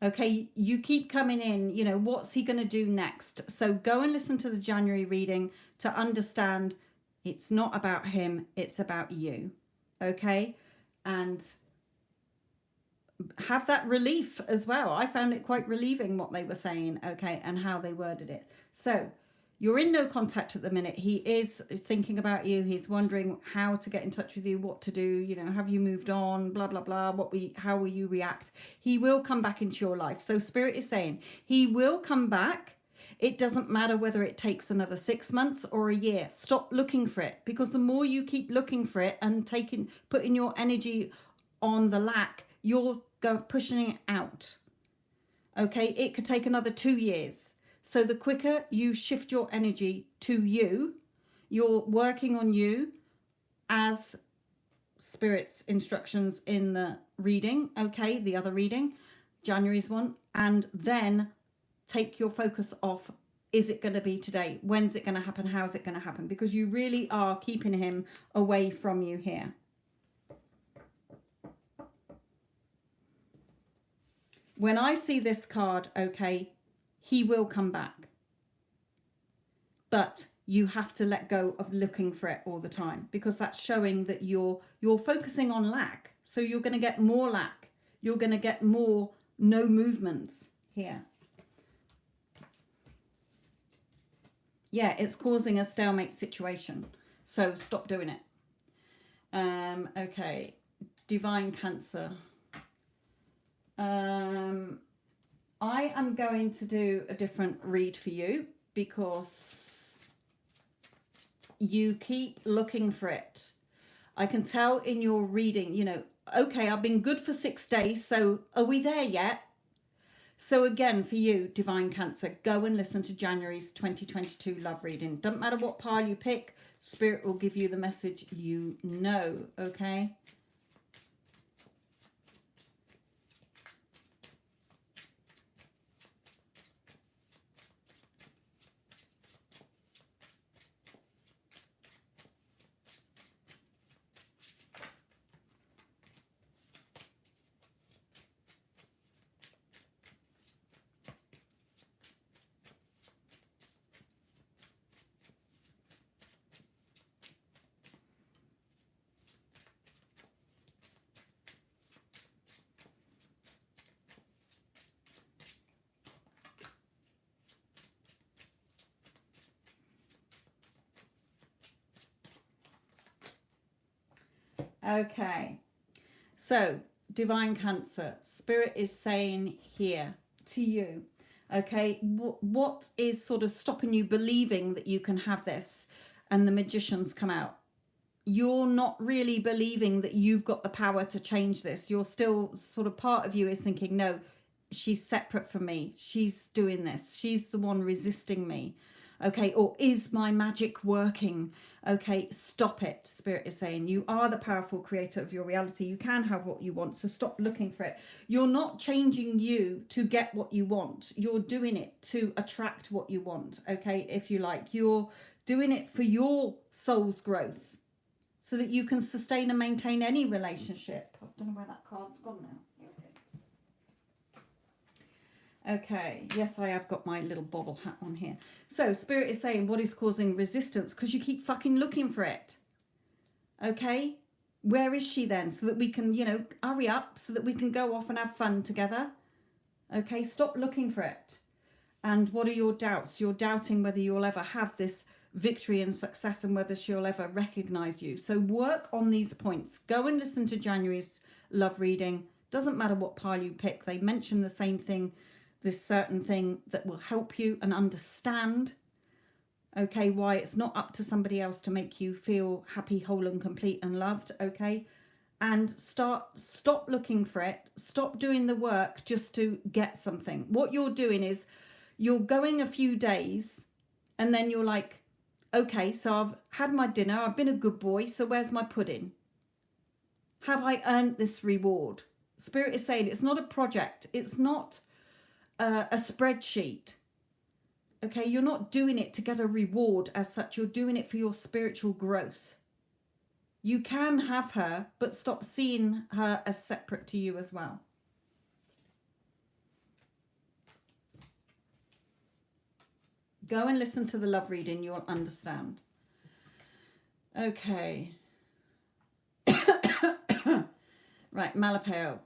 Okay, you keep coming in, you know, what's he going to do next? So go and listen to the January reading to understand it's not about him, it's about you. Okay? And have that relief as well. I found it quite relieving what they were saying, okay, and how they worded it. So you're in no contact at the minute. He is thinking about you. He's wondering how to get in touch with you, what to do. You know, have you moved on? Blah blah blah. How will you react? He will come back into your life. So Spirit is saying he will come back. It doesn't matter whether it takes another 6 months or a year. Stop looking for it, because the more you keep looking for it and putting your energy on the lack, you're pushing it out. Okay, it could take another 2 years. So the quicker you shift your energy to you, you're working on you as Spirit's instructions in the reading, okay, the other reading, January's one, and then take your focus off. Is it going to be today? When's it going to happen? How's it going to happen? Because you really are keeping him away from you here. When I see this card, okay, he will come back. But you have to let go of looking for it all the time, because that's showing that you're focusing on lack. So you're going to get more lack. You're going to get more no movements here. Yeah, it's causing a stalemate situation. So stop doing it. Okay, Divine Cancer. I am going to do a different read for you, because you keep looking for it. I can tell in your reading, you know, okay, I've been good for 6 days, so are we there yet? So again, for you, Divine Cancer, go and listen to January's 2022 love reading. Doesn't matter what pile you pick, Spirit will give you the message you know, okay? Okay, so Divine Cancer, Spirit is saying here to you, okay, what is sort of stopping you believing that you can have this? And the Magicians come out. You're not really believing that you've got the power to change this. You're still sort of, part of you is thinking, no, she's separate from me. She's doing this. She's the one resisting me. Okay, or is my magic working? Okay, stop it. Spirit is saying you are the powerful creator of your reality. You can have what you want, so stop looking for it. You're not changing you to get what you want. You're doing it to attract what you want. Okay, if you like, you're doing it for your soul's growth, so that you can sustain and maintain any relationship. I don't know where that card's gone now. Okay, yes, I have got my little bobble hat on here. So Spirit is saying, what is causing resistance? Because you keep fucking looking for it. Okay, where is she then? So that we can, you know, hurry up, so that we can go off and have fun together. Okay, stop looking for it. And what are your doubts? You're doubting whether you'll ever have this victory and success, and whether she'll ever recognize you. So work on these points. Go and listen to January's love reading. Doesn't matter what pile you pick. They mention the same thing, this certain thing that will help you and understand, okay, why it's not up to somebody else to make you feel happy, whole and complete and loved. Okay, and stop looking for it. Stop doing the work just to get something. What you're doing is you're going a few days, and then you're like, okay, so I've had my dinner, I've been a good boy, so where's my pudding? Have I earned this reward? Spirit is saying it's not a project. It's not a spreadsheet. Okay, you're not doing it to get a reward as such. You're doing it for your spiritual growth. You can have her, but stop seeing her as separate to you as well. Go and listen to the love reading. You'll understand. Okay. Right, Malapeo.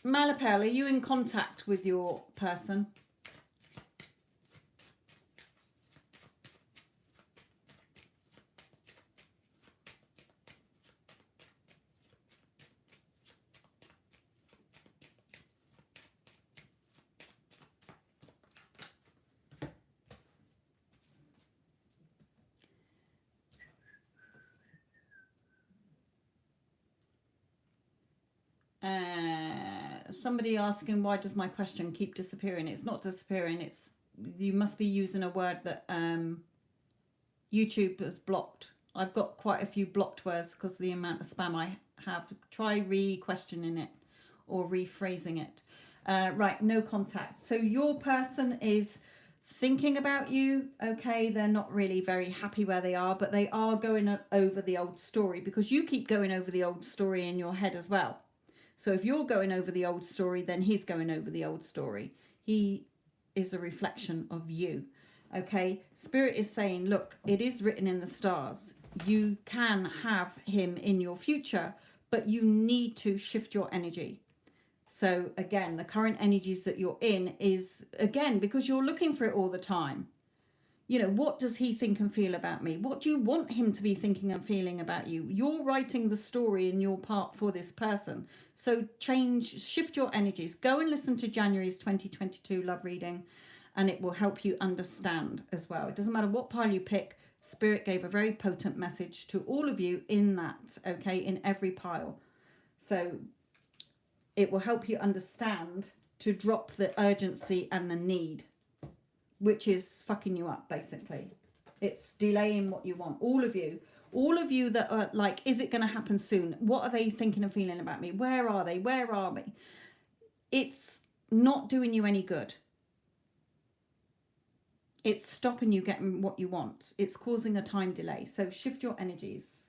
Malapel, are you in contact with your person? Somebody asking, why does my question keep disappearing? It's not disappearing. It's, you must be using a word that YouTube has blocked. I've got quite a few blocked words because of the amount of spam I have. Try re-questioning it or rephrasing it. Right, no contact. So your person is thinking about you. Okay, they're not really very happy where they are, but they are going over the old story because you keep going over the old story in your head as well. So if you're going over the old story, then he's going over the old story. He is a reflection of you. Okay, Spirit is saying, look, it is written in the stars. You can have him in your future, but you need to shift your energy. So again, the current energies that you're in is, again, because you're looking for it all the time. You know, what does he think and feel about me? What do you want him to be thinking and feeling about you? You're writing the story in your part for this person. So shift your energies. Go and listen to January's 2022 love reading, and it will help you understand as well. It doesn't matter what pile you pick. Spirit gave a very potent message to all of you in that, okay, in every pile. So it will help you understand to drop the urgency and the need, which is fucking you up, basically. It's delaying what you want. All of you that are like, is it going to happen soon? What are they thinking and feeling about me? Where are they? Where are we? It's not doing you any good. It's stopping you getting what you want. It's causing a time delay. So shift your energies.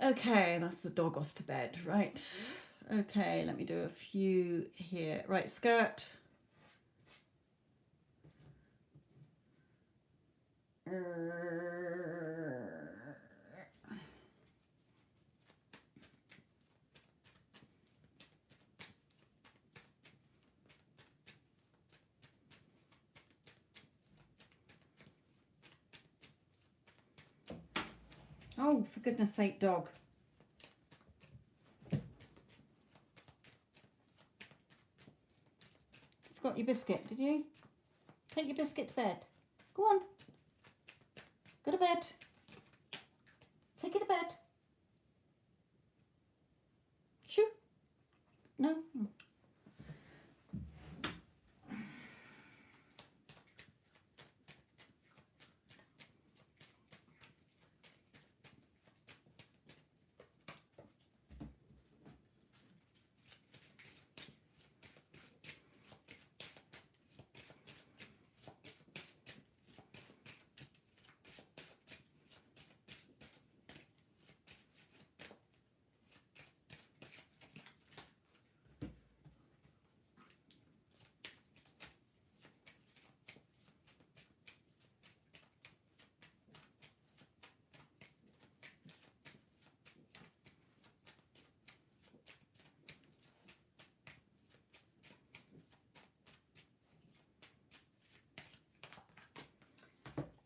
Okay, that's the dog off to bed, right? Okay, let me do a few here. Right, skirt. Oh, for goodness sake, dog. Forgot your biscuit, did you? Take your biscuit to bed. Go on. Go to bed. Take it to bed. Shoo. No.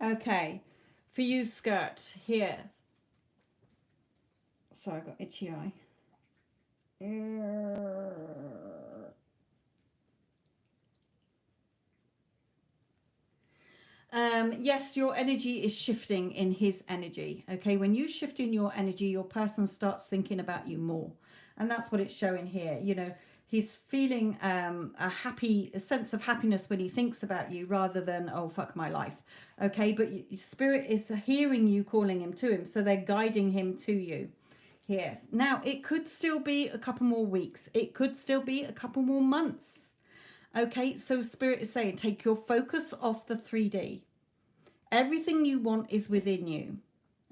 Okay, for you, skirt, here. Sorry, I got itchy eye. Yes, your energy is shifting in his energy. Okay, when you shift in your energy, your person starts thinking about you more, and that's what it's showing here. You know, he's feeling a sense of happiness when he thinks about you, rather than, oh fuck my life. Okay, but spirit is hearing you calling him to him, so they're guiding him to you. Yes. Now it could still be a couple more weeks. It could still be a couple more months. Okay, so spirit is saying, take your focus off the 3D. Everything you want is within you.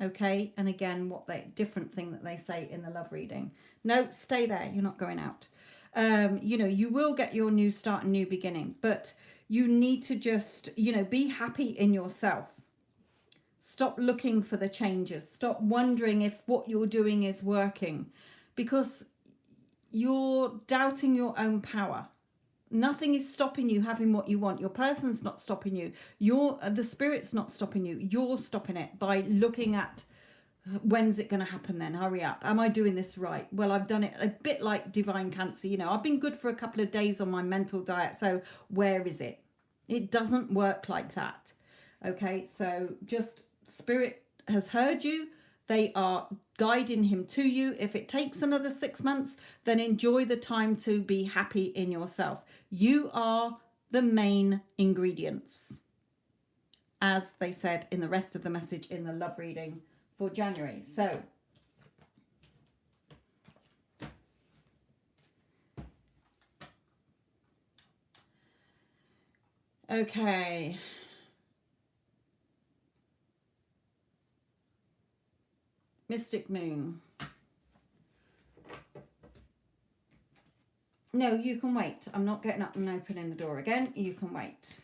Okay, and again, what they different thing that they say in the love reading. No, stay there. You're not going out. You know, you will get your new start and new beginning, but you need to just, you know, be happy in yourself. Stop looking for the changes. Stop wondering if what you're doing is working, because you're doubting your own power. Nothing is stopping you having what you want. Your person's not stopping you. The spirit's not stopping you. You're stopping it by looking at, when's it going to happen then? Hurry up. Am I doing this right? Well, I've done it a bit like Divine Cancer. You know, I've been good for a couple of days on my mental diet. So where is it? It doesn't work like that. Okay, so just spirit has heard you. They are guiding him to you. If it takes another 6 months, then enjoy the time to be happy in yourself. You are the main ingredients, as they said in the rest of the message in the love reading for January. So, okay. Mystic Moon. No, you can wait. I'm not getting up and opening the door again. You can wait.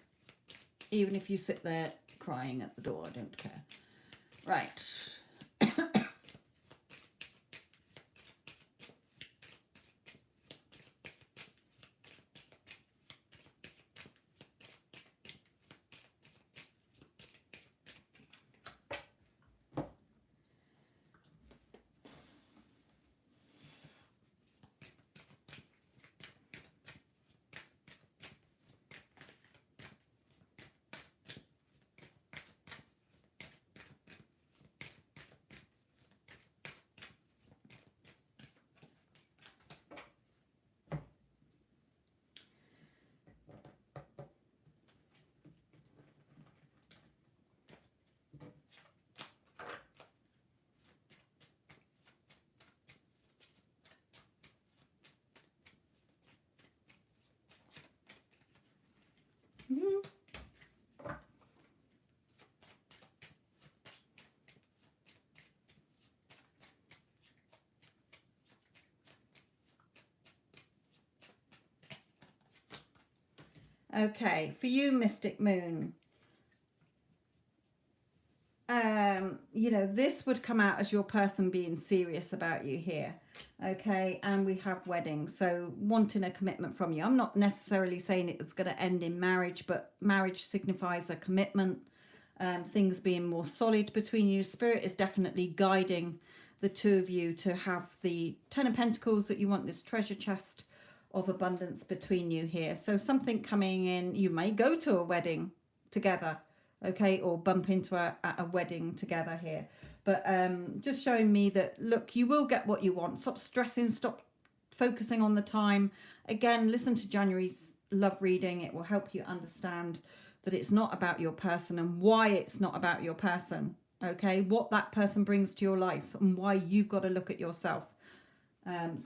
Even if you sit there crying at the door, I don't care. Right. Okay, for you, Mystic Moon, you know, this would come out as your person being serious about you here. Okay, and we have wedding, so wanting a commitment from you. I'm not necessarily saying it's going to end in marriage, but marriage signifies a commitment, things being more solid between you. Spirit is definitely guiding the two of you to have the 10 of Pentacles, that you want this treasure chest of abundance between you here. So something coming in, you may go to a wedding together, okay, or bump into a wedding together here. But just showing me that, look, you will get what you want. Stop stressing, stop focusing on the time. Again, listen to January's love reading. It will help you understand that it's not about your person and why it's not about your person, okay, what that person brings to your life and why you've got to look at yourself.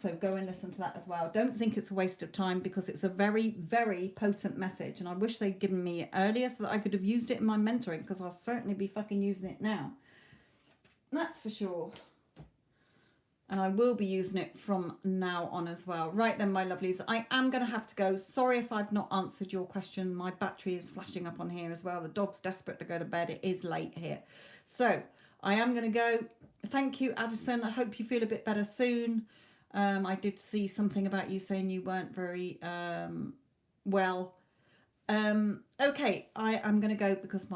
So go and listen to that as well. Don't think it's a waste of time, because it's a very, very potent message. And I wish they'd given me it earlier so that I could have used it in my mentoring, because I'll certainly be fucking using it now. That's for sure. And I will be using it from now on as well. Right then, my lovelies, I am going to have to go. Sorry if I've not answered your question. My battery is flashing up on here as well. The dog's desperate to go to bed. It is late here. So I am going to go. Thank you, Addison. I hope you feel a bit better soon. I did see something about you saying you weren't very well. Okay, I am going to go because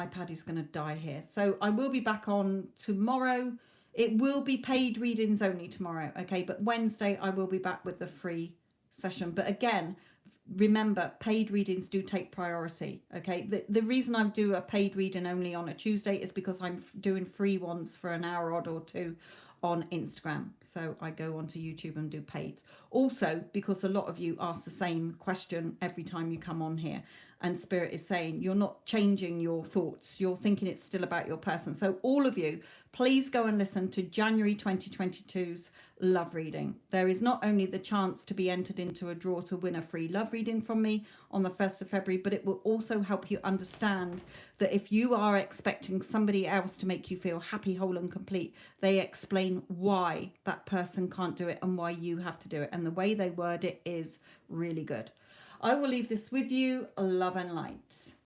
iPad is going to die here. So I will be back on tomorrow. It will be paid readings only tomorrow, okay? But Wednesday I will be back with the free session. But again, remember, paid readings do take priority, okay? The reason I do a paid reading only on a Tuesday is because I'm doing free ones for an hour odd or two on Instagram. So I go onto YouTube and do paid. Also, because a lot of you ask the same question every time you come on here, and Spirit is saying you're not changing your thoughts. You're thinking it's still about your person. So all of you, please go and listen to January 2022's love reading. There is not only the chance to be entered into a draw to win a free love reading from me on the 1st of February, but it will also help you understand that if you are expecting somebody else to make you feel happy, whole and complete, they explain why that person can't do it and why you have to do it. And the way they word it is really good. I will leave this with you. Love and light.